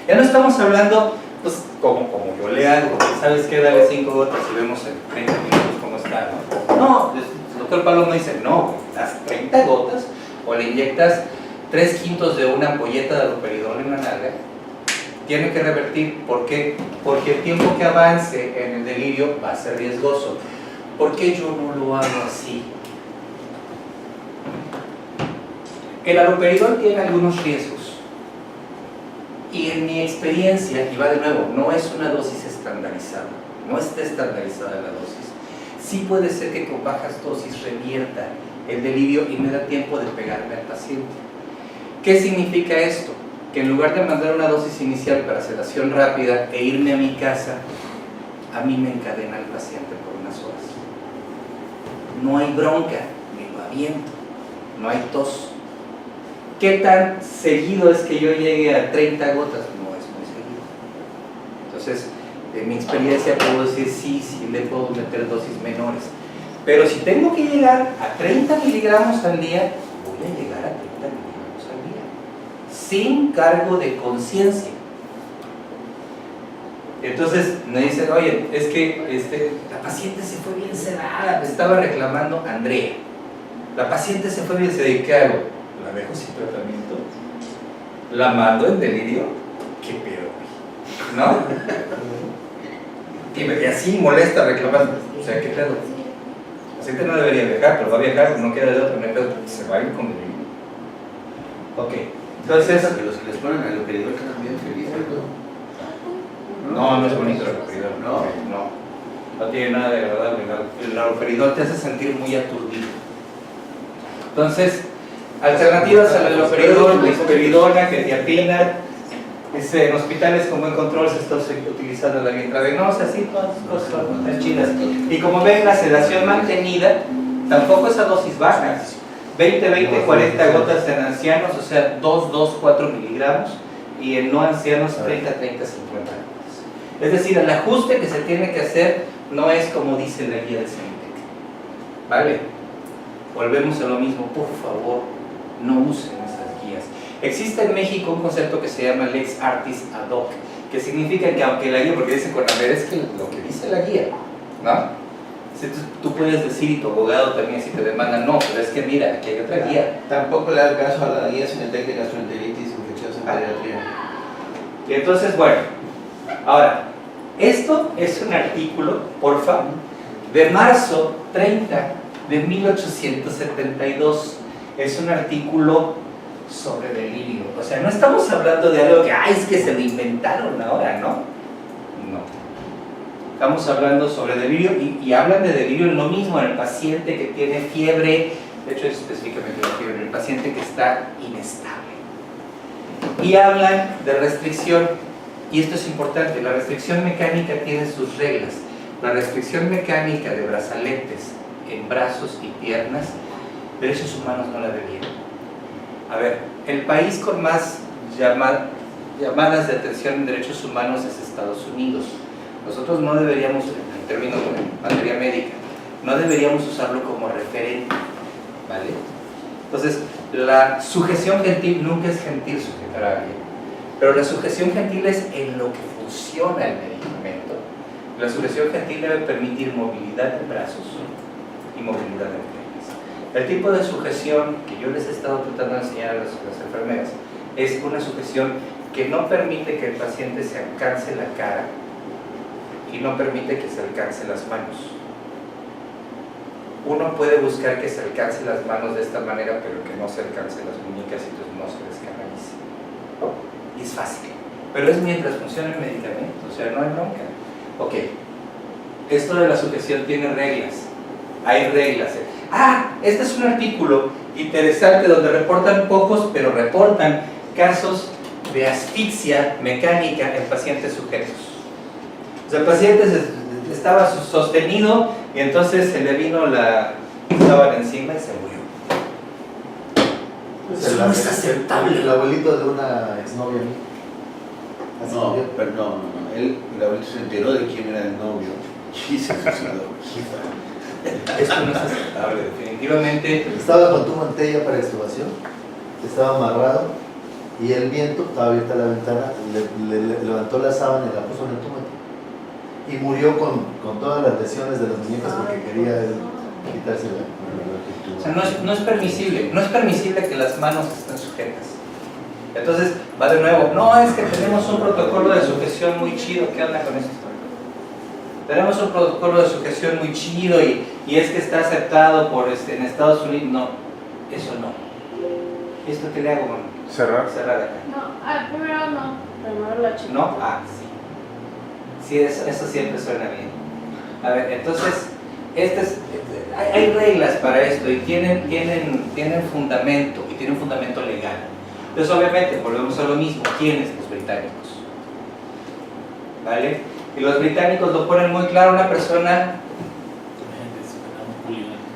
Ya no estamos hablando, pues, como yo le hago, ¿sabes qué? Dale 5 gotas y vemos en 30 minutos cómo está, ¿no? No, el doctor Palomo dice, no, das 30 gotas o le inyectas 3/5 de una ampolleta de haloperidol en la nalga, tiene que revertir. ¿Por qué? Porque el tiempo que avance en el delirio va a ser riesgoso. ¿Por qué yo no lo hago así? El haloperidol tiene algunos riesgos y en mi experiencia, y va de nuevo, no es una dosis estandarizada, no está estandarizada la dosis. Sí puede ser que con bajas dosis revierta el delirio y me da tiempo de pegarme al paciente. ¿Qué significa esto? Que en lugar de mandar una dosis inicial para sedación rápida e irme a mi casa, a mí me encadena el paciente por unas horas. No hay bronca, me lo aviento, no hay tos. ¿Qué tan seguido es que yo llegue a 30 gotas? No es muy seguido. Entonces, en mi experiencia puedo decir sí le puedo meter dosis menores. Pero si tengo que llegar a 30 miligramos al día, voy a llegar a 30 miligramos al día. Sin cargo de conciencia. Entonces me dicen, oye, es que la paciente se fue bien sedada, me estaba reclamando Andrea. La paciente se fue bien sedada, ¿y qué hago? ¿La dejo sin tratamiento? ¿La mando en delirio? ¿Qué pedo, güey? ¿No? Y así molesta reclamando. O sea, ¿qué pedo? La paciente no debería viajar, pero va a viajar, no queda de otro, no hay pedo, se va a ir con delirio. Ok, entonces... que los que les ponen al haloperidol quedan bien felices, ¿no? No es bonito el haloperidol. No tiene nada de agradable. El haloperidol te hace sentir muy aturdido. Entonces, alternativas al haloperidol, risperidona, quetiapina. En hospitales con buen control se está utilizando la vía intravenosa, así todas las cosas tan chidas. Y como ven, la sedación mantenida tampoco es a dosis bajas. 20, 40 gotas en ancianos, o sea, 4 miligramos, y en no ancianos 30, 50 gotas. Es decir, el ajuste que se tiene que hacer no es como dice la guía del CENTEC. ¿Vale? Volvemos a lo mismo, por favor, no usen esas guías. Existe en México un concepto que se llama Lex Artis Ad Hoc, que significa que aunque la guía, porque dicen con la es que lo que dice la guía, ¿no? Entonces, tú puedes decir, y tu abogado también si te demanda, no, pero es que mira, aquí hay otra guía. Tampoco le da caso a la guía CENTEC de gastroenteritis infecciosa en pediatría. Y entonces, bueno, ahora, esto es un artículo, porfa, de marzo 30 de 1872. Es un artículo sobre delirio. O sea, no estamos hablando de algo que, es que se lo inventaron ahora, ¿no? No. Estamos hablando sobre delirio y hablan de delirio en lo mismo, en el paciente que tiene fiebre, de hecho es específicamente la fiebre, en el paciente que está inestable. Y hablan de restricción, y esto es importante, la restricción mecánica tiene sus reglas. La restricción mecánica de brazaletes en brazos y piernas, derechos humanos no la ve bien. A ver, el país con más llamadas de atención en derechos humanos es Estados Unidos. Nosotros no deberíamos, en términos de materia médica, no deberíamos usarlo como referente, ¿vale? Entonces, la sujeción gentil nunca es gentil sujetar a alguien, pero la sujeción gentil es en lo que funciona el medicamento. La sujeción gentil debe permitir movilidad de brazos y movilidad de piernas. El tipo de sujeción que yo les he estado tratando de enseñar a las enfermeras es una sujeción que no permite que el paciente se alcance la cara y no permite que se alcance las manos. Uno puede buscar que se alcance las manos de esta manera, pero que no se alcance las muñecas y entonces no se descanalice. Y es fácil, pero es mientras funciona el medicamento, o sea, no hay bronca. Ok, esto de la sujeción tiene reglas, hay reglas. Este es un artículo interesante donde reportan pocos, pero reportan casos de asfixia mecánica en pacientes sujetos. O sea, el paciente estaba sostenido y entonces se le vino la sábana encima y se murió. Eso no es aceptable. El abuelito de una exnovia mía. Así No, murió. pero no. El abuelito se enteró de quién era el novio y se suicidó. Esto no es aceptable, definitivamente. Estaba con tu mantella para extubación, estaba amarrado y el viento, estaba abierta la ventana, le levantó la sábana y la puso en el túmulo. Y murió con todas las lesiones de las muñecas porque quería él quitarse la... O sea, no es permisible que las manos estén sujetas. Entonces, va de nuevo, no, es que tenemos un protocolo de sujeción muy chido. ¿Qué onda con esto? Tenemos un protocolo de sujeción muy chido y es que está aceptado por en Estados Unidos. No, eso no. ¿Esto qué le hago, mano? Cerrar. Cerrar acá. No, primero no. Primero la chica. ¿No? Sí. Sí, eso siempre suena bien. A ver, entonces, hay reglas para esto y tienen fundamento, y tienen fundamento legal. Entonces, obviamente, volvemos a lo mismo. ¿Quiénes? Los británicos. ¿Vale? Y los británicos lo ponen muy claro, una persona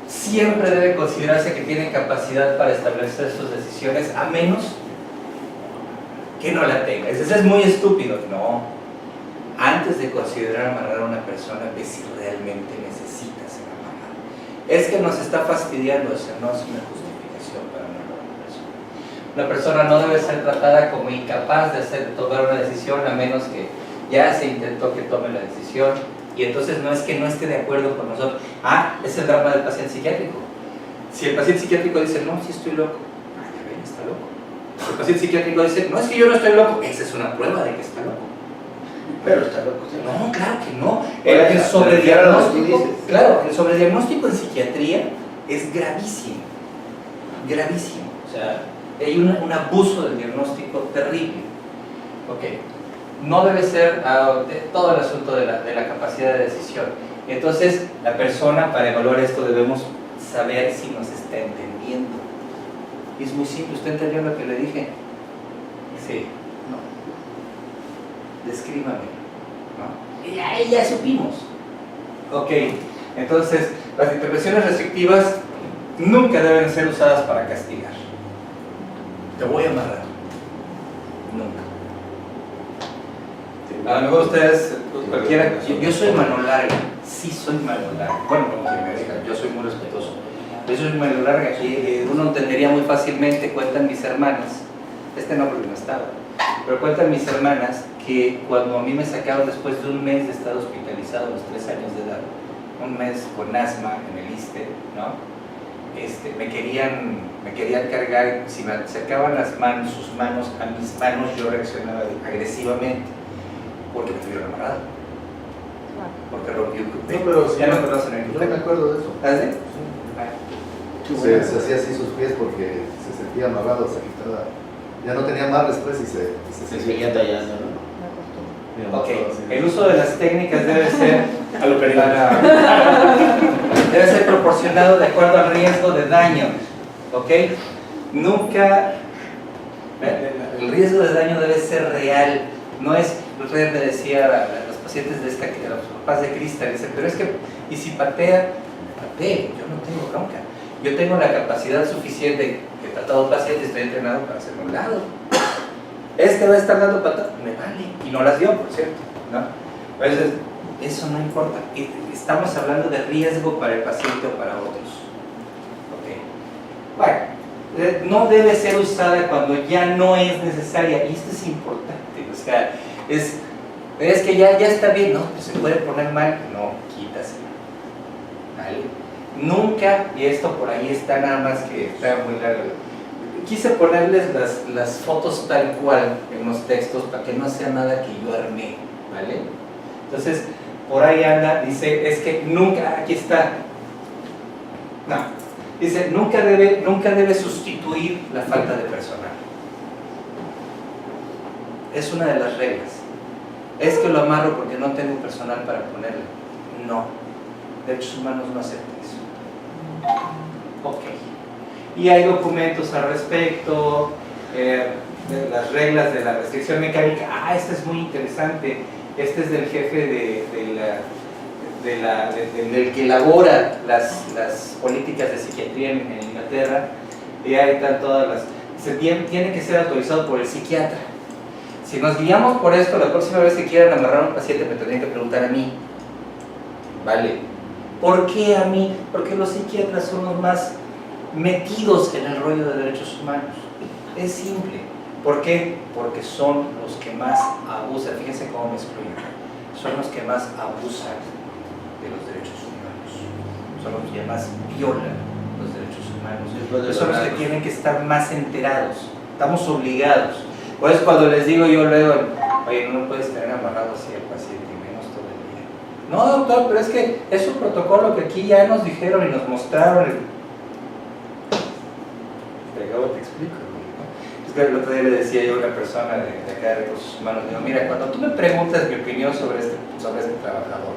siempre debe considerarse que tiene capacidad para establecer sus decisiones, a menos que no la tenga. Eso es muy estúpido. No. Antes de considerar amarrar a una persona, ve si realmente necesita ser amarrado. Es que nos está fastidiando, eso no es una justificación para amarrar a una persona. Una persona no debe ser tratada como incapaz de tomar una decisión, a menos que ya se intentó que tome la decisión, y entonces no es que no esté de acuerdo con nosotros. Es el drama del paciente psiquiátrico. Si el paciente psiquiátrico dice, no, sí estoy loco, ya ven, está loco. Si el paciente psiquiátrico dice, no, es que yo no estoy loco, esa es una prueba de que está loco. Pero está loco. No, claro que no. Oye, El sobrediagnóstico, dices. claro, el sobrediagnóstico en psiquiatría es gravísimo. Gravísimo. O sea, hay un abuso del diagnóstico terrible. Ok. No debe ser todo el asunto de la capacidad de decisión. Entonces, la persona, para evaluar esto, debemos saber si nos está entendiendo. Y es muy simple. ¿Usted entendió lo que le dije? Sí. No. Descríbame. ¿No? Y ahí ya supimos. Ok. Entonces, las intervenciones restrictivas nunca deben ser usadas para castigar. Te voy a amarrar. Nunca. A lo mejor ustedes, cualquiera, yo soy mano larga, sí soy mano larga, bueno, como que me digan, yo soy muy respetuoso, yo soy mano larga, que uno entendería muy fácilmente. Cuentan mis hermanas, no porque no estaba, pero cuentan mis hermanas que cuando a mí me sacaron después de un mes de estar hospitalizado a los 3 años de edad, un mes con asma en el ISSSTE, ¿no? Me querían cargar, si me acercaban sus manos a mis manos, yo reaccionaba agresivamente. Porque me tuvieron amarrado. Porque rompió un cupé. No, pero sí, ya no conocen el yo cupé. me acuerdo de eso. ¿Ah, sí? Se hacía así sus pies porque se sentía amarrado, se quitaba. Ya no tenía amarres pues y se Se seguía tallando, ¿no? Ok, el uso de las técnicas debe ser A lo perdido. debe ser proporcionado de acuerdo al riesgo de daño. ¿Ok? Nunca. El riesgo de daño debe ser real. No es. El otro día me decía a los pacientes de esta, a los papás de Cristal, dicen, pero es que, y si patea, patee, yo no tengo bronca. Yo tengo la capacidad suficiente, que he tratado pacientes, estoy entrenado para hacerme a un lado. Este va a estar dando patadas, me vale. Y no las dio, por cierto, ¿no? Entonces, eso no importa. Estamos hablando de riesgo para el paciente o para otros. ¿Ok? Bueno, no debe ser usada cuando ya no es necesaria. Y esto es importante. O sea, es que ya está bien, ¿no? Se puede poner mal. No, quítasela. ¿Vale? Nunca, y esto por ahí está nada más que está muy largo. Quise ponerles las fotos tal cual en los textos para que no sea nada que yo armé, ¿vale? Entonces, por ahí anda, dice, es que nunca, aquí está, no, dice, nunca debe sustituir la falta de personal. Es una de las reglas. Es que lo amarro porque no tengo personal para ponerle. No, derechos humanos no aceptan eso. Ok. Y hay documentos al respecto, de las reglas de la restricción mecánica. Este es muy interesante. Este es del jefe del que elabora las políticas de psiquiatría en Inglaterra. Y ahí están todas las. Tiene que ser autorizado por el psiquiatra. Si nos guiamos por esto, la próxima vez que quieran amarrar a un paciente me tendrían que preguntar a mí. ¿Vale? ¿Por qué a mí? Porque los psiquiatras son los más metidos en el rollo de derechos humanos. Es simple. ¿Por qué? Porque son los que más abusan. Fíjense cómo me excluyen. Son los que más abusan de los derechos humanos. Son los que más violan los derechos humanos. Son los que tienen que estar más enterados. Estamos obligados. Por eso cuando les digo yo luego, oye, no puedes tener amarrado así al paciente, y menos todo el día. No, doctor, pero es que es un protocolo que aquí ya nos dijeron y nos mostraron. Te explico, ¿no? Es que el otro día le decía yo a una persona de acá de recursos humanos, digo, mira, cuando tú me preguntas mi opinión sobre este trabajador,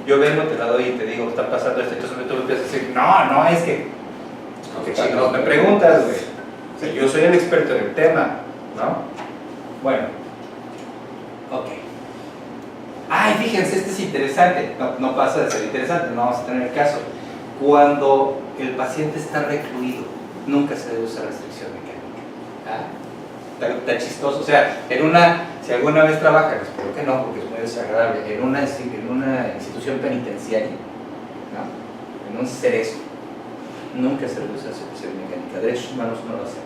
yo vengo, te la doy y te digo, está pasando esto, entonces tú me empiezas a decir, no, es que, porque chingados me preguntas, güey. O sea, yo soy el experto en el tema, ¿no? Bueno, ok. Ay, fíjense, este es interesante, no pasa de ser interesante, no vamos a tener el caso. Cuando el paciente está recluido, nunca se debe usar restricción mecánica. Está chistoso, o sea, si alguna vez trabajan, espero que no, porque es muy desagradable, en una institución penitenciaria, ¿no? En un cerezo, nunca se debe usar restricción mecánica. Derechos humanos no lo aceptan.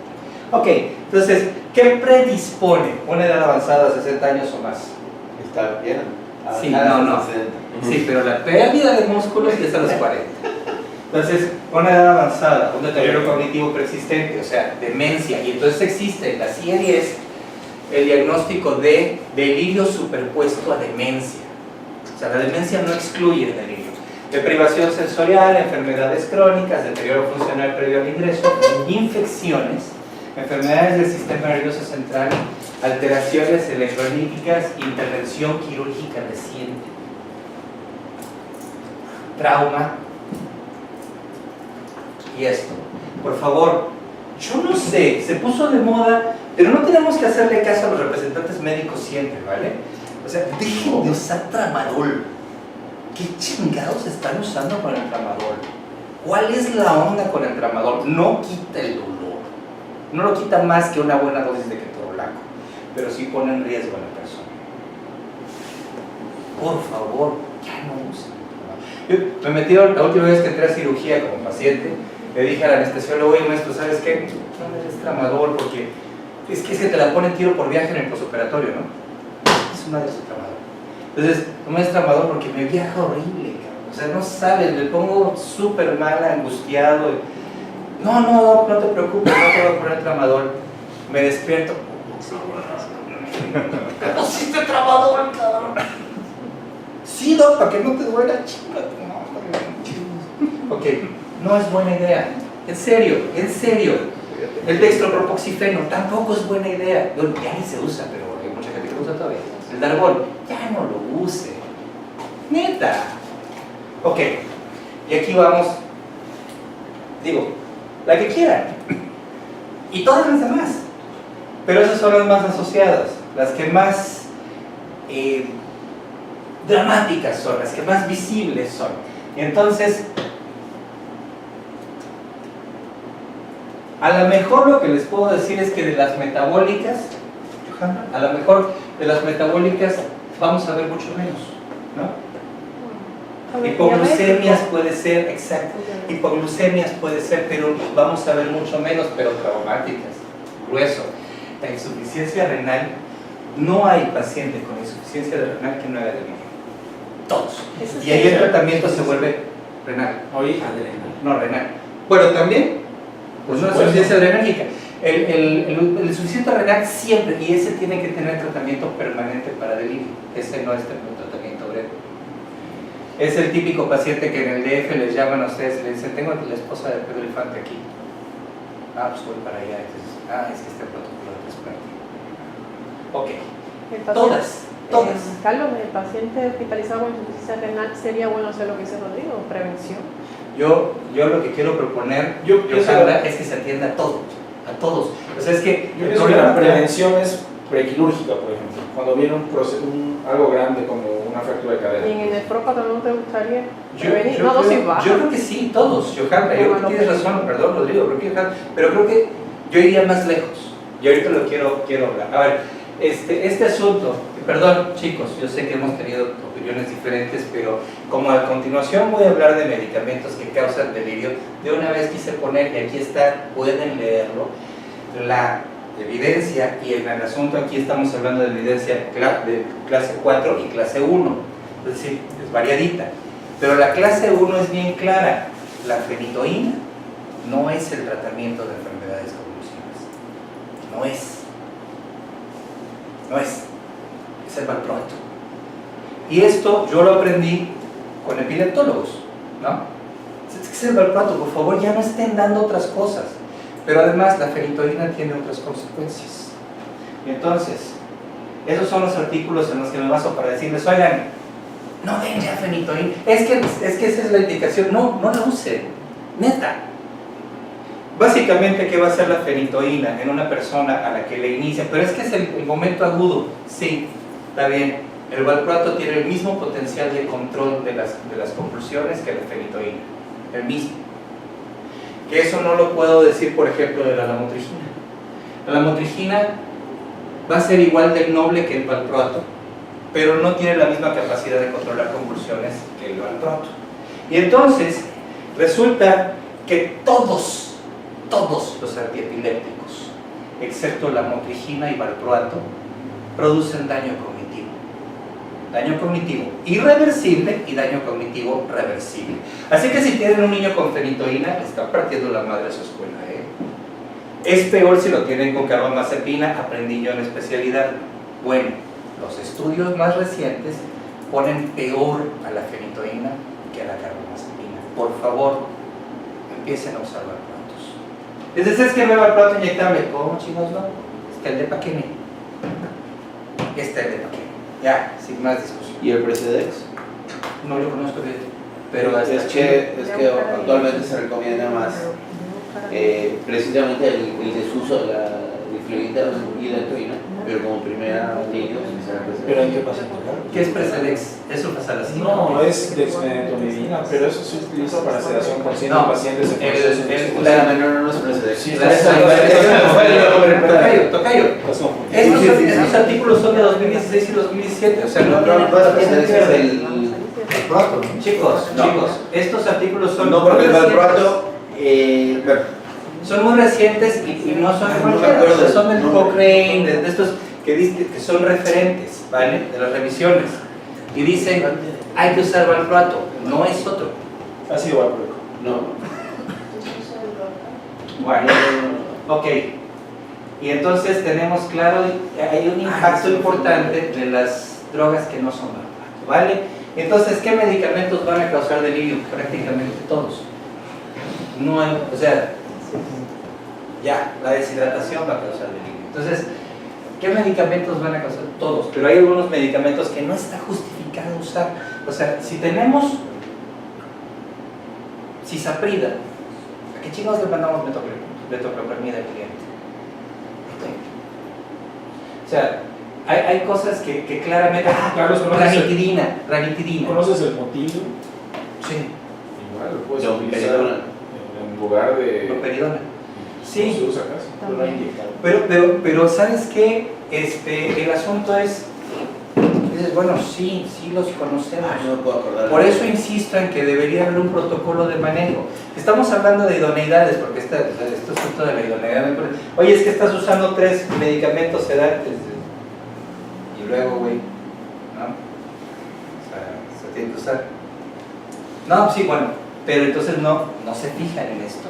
Ok, entonces, ¿qué predispone una edad avanzada, 60 años o más? Está bien. Sí, no. Sí, pero la pérdida de músculos es a los 40. Entonces, una edad avanzada, un deterioro cognitivo persistente, o sea, demencia, y entonces existe, la CIE es el diagnóstico de delirio superpuesto a demencia. O sea, la demencia no excluye el delirio. Deprivación sensorial, enfermedades crónicas, deterioro funcional previo al ingreso, infecciones, enfermedades del sistema nervioso central, alteraciones electrolíticas, intervención quirúrgica reciente, trauma. Y esto, por favor, yo no sé, se puso de moda, pero no tenemos que hacerle caso a los representantes médicos siempre, ¿vale? O sea, dejen de usar tramadol. ¿Qué chingados están usando con el tramadol? ¿Cuál es la onda con el tramadol? No quita el dolor, no lo quita más que una buena dosis de ketorolaco, pero sí pone en riesgo a la persona. Por favor, ya no usen. Yo me metí la última vez que entré a cirugía como paciente. Le dije al anestesiólogo, oye maestro, ¿sabes qué? No me des tramadol porque es que te la ponen tiro por viaje en el postoperatorio, ¿no? Es una de sus tramadol. Entonces, no me des tramadol porque me viaja horrible, cabrón. O sea, no sabes, me pongo súper mal, angustiado. No te preocupes, no te voy a poner tramadol. Me despierto. ¿Qué pusiste tramadol, cabrón? Sí, no, para que no te duela, chinga. Ok. No es buena idea, en serio. El dextropropoxifeno tampoco es buena idea. Ya ni se usa, pero hay mucha gente que lo usa todavía. El Darvol ya no lo use. Neta. Ok, y aquí vamos, digo, la que quieran. Y todas las demás. Pero esas son las más asociadas, las que más dramáticas son, las que más visibles son. Y entonces, a lo mejor lo que les puedo decir es que de las metabólicas, a lo mejor de las metabólicas vamos a ver mucho menos, ¿no? Hipoglucemias puede ser, exacto, hipoglucemias puede ser, pero vamos a ver mucho menos, pero traumáticas, grueso. La insuficiencia renal, no hay paciente con insuficiencia renal que no haga delirio. Todos. Y ahí el tratamiento se vuelve renal. No, renal. Bueno, también, pues una insuficiencia renálgica. El insuficiente renal siempre, y ese tiene que tener tratamiento permanente para delirio. Ese no es un tratamiento breve. Es el típico paciente que en el DF les llaman a ustedes y le dicen, tengo a la esposa de Pedro Infante aquí. Ah, pues voy para allá. Entonces, es que este protocolo de trasplante. Ok. Todas. Carlos, el paciente hospitalizado con insuficiencia renal, ¿sería bueno hacer lo que dice Rodrigo? Prevención. Yo lo que quiero proponer, Sandra, es que se atienda a todos. A todos. O sea, es que yo pienso que la prevención es prequirúrgica, por ejemplo. Cuando viene algo grande como una fractura de cadera. ¿Y en el nefrópata no te gustaría prevenir? Yo creo que sí, todos, Johanna. Yo creo que tienes razón, perdón, Rodrigo, pero creo que yo iría más lejos. Y ahorita lo quiero hablar. A ver, este asunto, perdón, chicos, yo sé que hemos tenido opiniones diferentes, pero como a continuación voy a hablar de medicamentos que causan delirio, de una vez quise poner, y aquí está, pueden leerlo, la evidencia, y en el asunto aquí estamos hablando de evidencia de clase 4 y clase 1, es decir, es variadita, pero la clase 1 es bien clara. La fenitoína no es el tratamiento de enfermedades convulsivas, no es el valproato. Y esto yo lo aprendí con epileptólogos, ¿no? Es el valproato, por favor, ya no estén dando otras cosas. Pero además la fenitoína tiene otras consecuencias. Y entonces, esos son los artículos en los que me baso para decirles, oigan, no den ya fenitoína. Es que esa es la indicación. No la usen. Neta. Básicamente, ¿qué va a hacer la fenitoína en una persona a la que le inicia? Pero es que es el momento agudo. Sí, está bien. El valproato tiene el mismo potencial de control de las convulsiones que la fenitoína. El mismo. Que eso no lo puedo decir, por ejemplo, de la lamotrigina. La lamotrigina va a ser igual de noble que el valproato, pero no tiene la misma capacidad de controlar convulsiones que el valproato. Y entonces, resulta que todos los antiepilépticos, excepto la lamotrigina y valproato, producen daño cognitivo. Daño cognitivo irreversible y daño cognitivo reversible. Así que si tienen un niño con fenitoína, le están partiendo la madre a su escuela. Es peor si lo tienen con carbamazepina, aprendí yo en especialidad. Bueno, los estudios más recientes ponen peor a la fenitoína que a la carbamazepina. Por favor, empiecen a usar valproatos. Es decir, es que no hay valproato inyectable. ¿Cómo, chicos, no? Está el de Paquene. Está el de Paquene. Ya, sin más discusión. ¿Y el Precedex? No lo conozco bien, pero es que actualmente se recomienda más precisamente el desuso de la difluidina y la electroína, pero como primera línea utilizar el Precedex. ¿Pero en qué paciente? ¿Qué es Precedex? ¿Eso pasa a la cima? No, es dexmedetomidina, pero eso se utiliza para sedación consciente de pacientes No es Precedex. Sí, Tocayo. Estos artículos son de 2016 y 2017, o sea, no tienen Chicos, estos artículos son no, porque el valproato son muy recientes y no son cualquiera, son del Cochrane, de estos que dicen que son referentes, ¿vale? De las revisiones. Y dicen, hay que usar valproato, no es otro. Ha sido valproato. No. Bueno, ok. Y entonces tenemos claro, hay un impacto importante de las drogas que no son valproato, ¿vale? Entonces, ¿qué medicamentos van a causar delirio? Prácticamente todos. No hay, o sea, ya, la deshidratación va a causar delirio. Entonces, ¿Qué medicamentos van a causar? Todos, pero hay algunos medicamentos que no está justificado usar. O sea, si tenemos cisaprida, ¿a qué chingados le mandamos metoclopramida al cliente? O sea, hay cosas que claramente... Carlos, ranitidina. ¿Conoces el motillo? Sí. Igual lo puedes No, utilizar peridona. en lugar de... Loperidona. No Sí. se usa casi, pero no inyectado. Pero ¿sabes qué? El asunto es... Dices, bueno, sí los conocemos. Ay, no me puedo acordar. Por eso insisto en que debería haber un protocolo de manejo. Estamos hablando de idoneidades, porque esto es de la idoneidad. Oye, es que estás usando 3 medicamentos sedantes. Y luego, güey, ¿no? O sea, se tiene que usar. No, sí, bueno, pero entonces no se fijan en esto,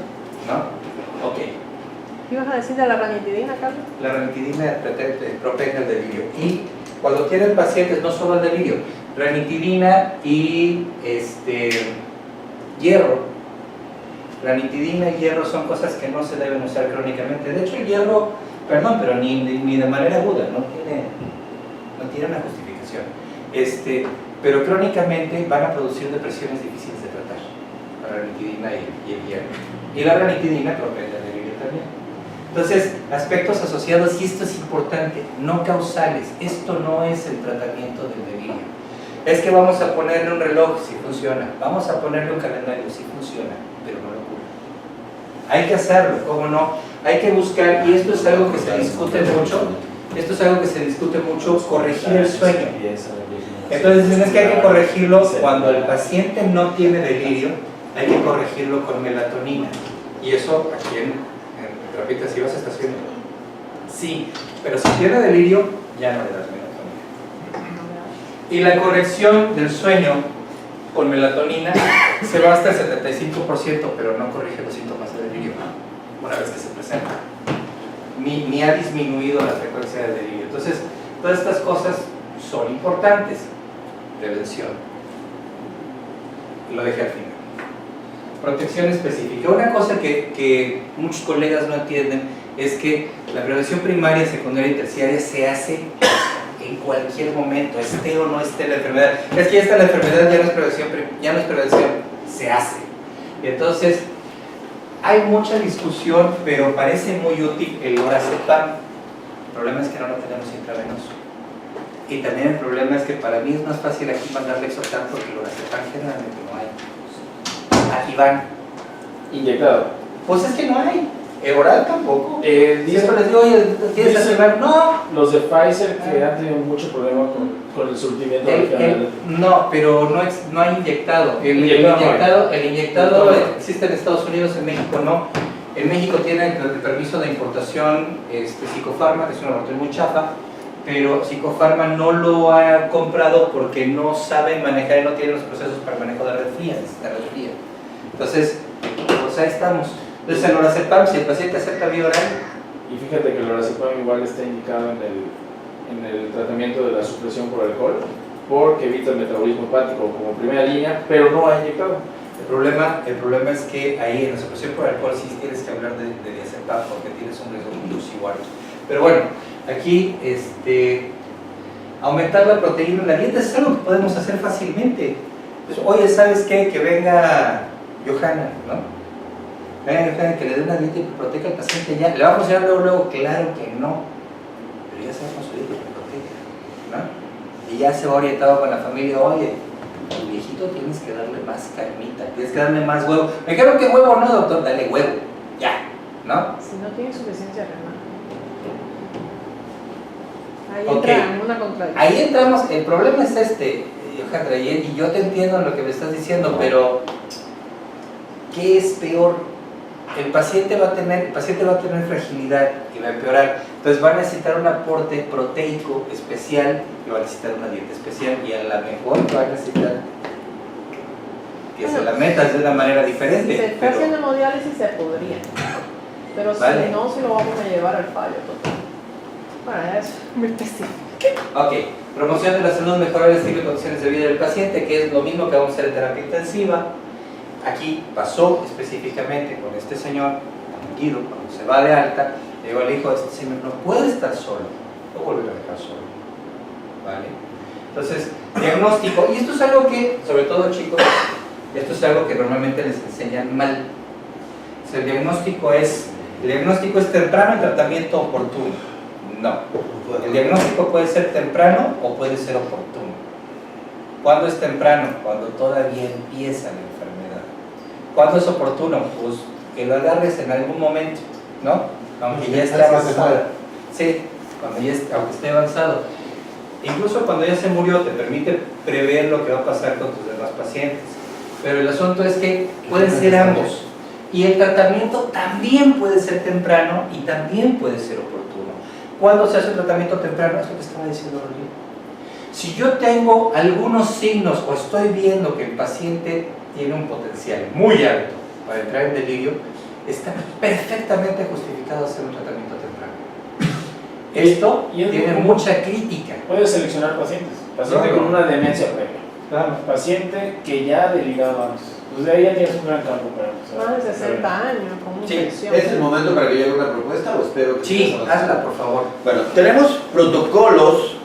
¿no? Ok. ¿Qué ibas a decir de la ranitidina, Carlos? La ranitidina propende el delirio. Y cuando tienen pacientes, no solo el delirio, ranitidina y hierro. Ranitidina y hierro son cosas que no se deben usar crónicamente. De hecho, el hierro, pero ni de manera aguda, no tiene una justificación. Pero crónicamente van a producir depresiones difíciles de tratar, la ranitidina y el hierro. Y la ranitidina propende el delirio también. Entonces, aspectos asociados, y esto es importante, no causales. Esto no es el tratamiento del delirio. Es que vamos a ponerle un reloj si funciona, vamos a ponerle un calendario si funciona, pero no lo cura. Hay que hacerlo, ¿cómo no? Hay que buscar, y esto es algo que se discute mucho, corregir el sueño. Entonces dicen es que hay que corregirlo cuando el paciente no tiene delirio, hay que corregirlo con melatonina. Y eso aquí en terapia intensiva se está haciendo. Sí, pero si tiene delirio, ya no le das melatonina. Y la corrección del sueño con melatonina se va hasta el 75%, pero no corrige los síntomas de delirio una vez que se presenta. Ni ha disminuido la frecuencia del delirio. Entonces, todas estas cosas son importantes. Prevención. Lo dejé al final. Protección específica. Una cosa que muchos colegas no entienden es que la prevención primaria, secundaria y terciaria se hace en cualquier momento, esté o no esté la enfermedad. Es que ya está la enfermedad, ya no es prevención, se hace. Y entonces, hay mucha discusión, pero parece muy útil el lorazepam. El problema es que no lo tenemos intravenoso. Y también el problema es que para mí es más fácil aquí mandarle exhortar porque el lorazepam generalmente no hay. Aquí van. Inyectado. Pues es que no hay. Oral tampoco. Dice- Esto les digo, oye, ¿tienes dice- activar? No. Los de Pfizer que han tenido mucho problema con el surtimiento del canal. No, pero no hay inyectado. El inyectado existe en Estados Unidos, en México no. En México tiene el permiso de importación Psicofarma, que es una laboratorio muy chafa, pero Psicofarma no lo ha comprado porque no saben manejar y no tienen los procesos para el manejo de red fría, de red fría. Entonces, pues ahí estamos. Entonces, el lorazepam, si el paciente acepta vía oral, Y fíjate que el lorazepam igual está indicado en el tratamiento de la supresión por alcohol, porque evita el metabolismo hepático como primera línea, pero no ha inyectado. el problema es que ahí en la supresión por alcohol sí tienes que hablar de diazepam porque tienes un riesgo inclusivo alto. Pero bueno, aquí aumentar la proteína en la dieta es algo que podemos hacer fácilmente. Entonces, oye, ¿sabes qué? Que venga Johanna, ¿no? Venga Johanna, que le dé una dieta hiperproteica al paciente ya. ¿Le va a funcionar luego? Claro que no. Pero ya sabemos su dieta hiperproteica, ¿no? Y ya se va orientado con la familia, oye, al viejito tienes que darle más carnita, tienes que darle más huevo. Me dijeron que huevo no, doctor, dale huevo, ya, ¿no? Si no tiene suficiencia renal. Ahí Ok. entra en una contradicción. Ahí entramos, el problema es Alejandra, y yo te entiendo en lo que me estás diciendo, pero ¿qué es peor? El paciente va a tener fragilidad y va a empeorar, entonces va a necesitar un aporte proteico especial y va a necesitar una dieta especial y a lo mejor va a necesitar que se la metas de una manera diferente. Si se está pero- haciendo hemodiálisis se podría, pero Vale. si no, se lo vamos a llevar al fallo total. Bueno, es muy específico. Ok, promoción de la salud, mejorar el estilo y condiciones de vida del paciente, que es lo mismo que vamos a hacer en terapia intensiva. Aquí pasó específicamente con señor, Guido, cuando se va de alta, le digo al hijo, este señor no puede estar solo, lo vuelven a dejar solo. ¿Vale? Entonces, diagnóstico, y esto es algo que, sobre todo chicos, esto es algo que normalmente les enseñan mal. O sea, el diagnóstico es temprano y tratamiento oportuno. No. El diagnóstico puede ser temprano o puede ser oportuno. ¿Cuándo es temprano? Cuando todavía empieza la enfermedad. ¿Cuándo es oportuno? Pues que lo agarres en algún momento, ¿no? Aunque ya esté avanzado. Sí, aunque esté avanzado. Incluso cuando ya se murió te permite prever lo que va a pasar con tus demás pacientes. Pero el asunto es que pueden ser ambos. Y el tratamiento también puede ser temprano y también puede ser oportuno. ¿Cuándo se hace un tratamiento temprano? Es lo que estaba diciendo Rodrigo. Si yo tengo algunos signos o estoy viendo que el paciente tiene un potencial muy alto para entrar en delirio, está perfectamente justificado hacer un tratamiento temprano. Esto tiene mucha crítica. Puedes seleccionar pacientes. Paciente Claro. con una demencia previa. Claro. Paciente que ya ha delirado antes. Pues de ahí ya tienes un gran campo para empezar. Más de 60 años, con mucha Sí, infección. ¿Es el momento para que yo haga una propuesta o espero que Sí, ustedes avancen? hazla por favor. Bueno, tenemos protocolos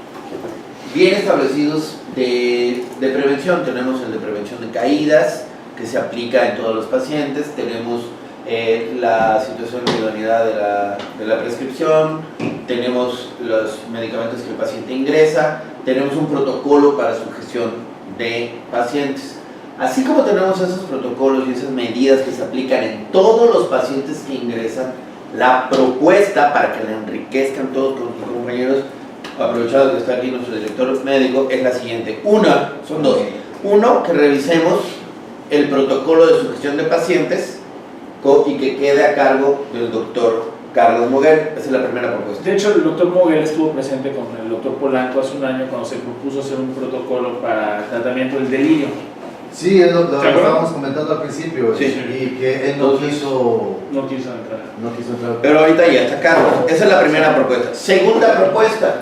bien establecidos de prevención. Tenemos el de prevención de caídas, que se aplica en todos los pacientes. Tenemos la situación de idoneidad de la prescripción. Tenemos los medicamentos que el paciente ingresa. Tenemos un protocolo para su gestión de pacientes. Así como tenemos esos protocolos y esas medidas que se aplican en todos los pacientes que ingresan, la propuesta para que le enriquezcan todos con sus compañeros, aprovechado que está aquí nuestro director médico, es la siguiente. Son dos. Uno, que revisemos el protocolo de su gestión de pacientes y que quede a cargo del doctor Carlos Moguel. Esa es la primera propuesta. De hecho, el doctor Moguel estuvo presente con el doctor Polanco hace un año cuando se propuso hacer un protocolo para tratamiento del delirio. Sí, es lo ¿De acuerdo? estábamos comentando al principio, Sí. y que él no quiso No quiso entrar. entrar. Pero ahorita ya está Carlos. Esa es la primera propuesta. Segunda propuesta.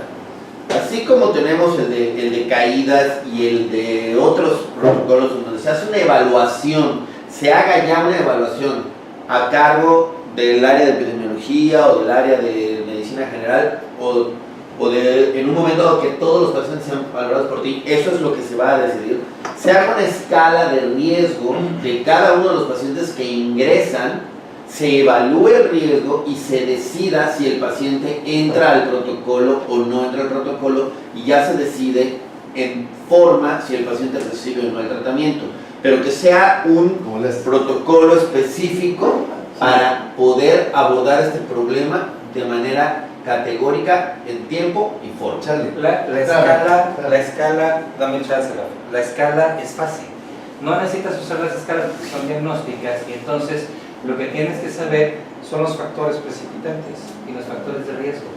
Así como tenemos el de caídas y el de otros protocolos donde se hace una evaluación, se haga ya una evaluación a cargo del área de epidemiología o del área de medicina general o de, en un momento que todos los pacientes sean valorados por ti, eso es lo que se va a decidir. Se haga una escala de riesgo de cada uno de los pacientes que ingresan, se evalúe el riesgo y se decida si el paciente entra al protocolo o no entra al protocolo, y ya se decide en forma si el paciente recibe o no el tratamiento, pero que sea un Como les- protocolo específico para poder abordar este problema de manera categórica en tiempo y forma. Charlie. La escala, dame chance, la escala es fácil. No necesitas usar las escalas porque son diagnósticas, y entonces lo que tienes que saber son los factores precipitantes y los factores de riesgo.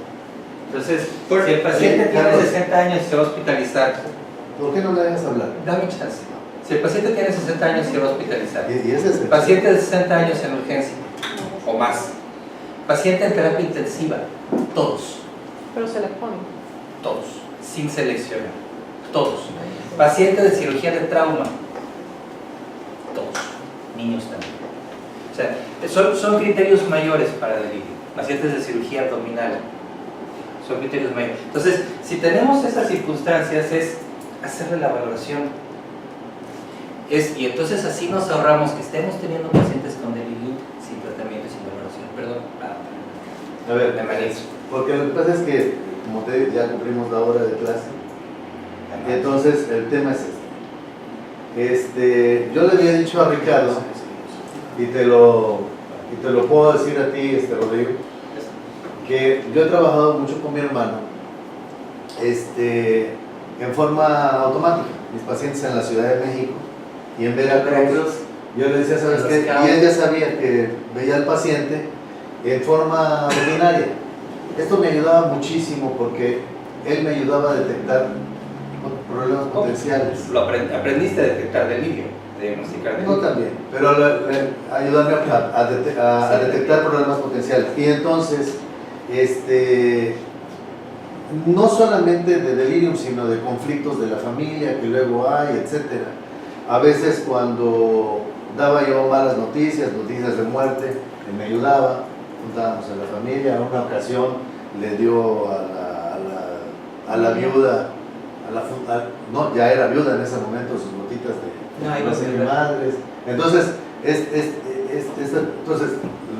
Entonces, si el paciente Sí, tiene Carlos. 60 años y se va a hospitalizar, ¿Por qué no le dejas hablar? dame chance. Si el paciente tiene 60 años y se va a hospitalizar, Y ese es el paciente de 60 años en urgencia o más, paciente en terapia intensiva, todos. Pero se les pone. Todos, sin seleccionar, todos. Pacientes de cirugía de trauma, todos, niños también. O sea, son criterios mayores para delirio. Pacientes de cirugía abdominal, son criterios mayores. Entonces, si tenemos esas circunstancias, es hacerle la valoración. Y entonces así nos ahorramos que estemos teniendo pacientes con delirio sin tratamiento y sin valoración. Perdón. A ver, De manera. porque lo que pasa es que, como te digo, ya cumplimos la hora de clase. Entonces, el tema es este. Yo le había dicho a Ricardo, y te lo puedo decir a ti, Rodrigo, que yo he trabajado mucho con mi hermano en forma automática. Mis pacientes en la Ciudad de México y en Veracruz, yo le decía, ¿sabes qué? Y él ya sabía que veía al paciente en forma ordinaria. Esto me ayudaba muchísimo porque él me ayudaba a detectar problemas potenciales. Aprendiste a detectar delirio, a diagnosticar delirio. No también, pero ayudarme a detectar problemas potenciales. Y entonces, no solamente de delirium, sino de conflictos de la familia que luego hay, etcétera. A veces cuando daba yo malas noticias de muerte, él me ayudaba, juntábamos a la familia. En una ocasión le dio a la a la viuda, no, ya era viuda en ese momento, sus botitas No, de iba a las ser madres. Entonces, entonces,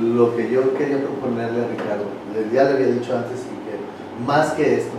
lo que yo quería proponerle a Ricardo, ya le había dicho antes, y que más que esto,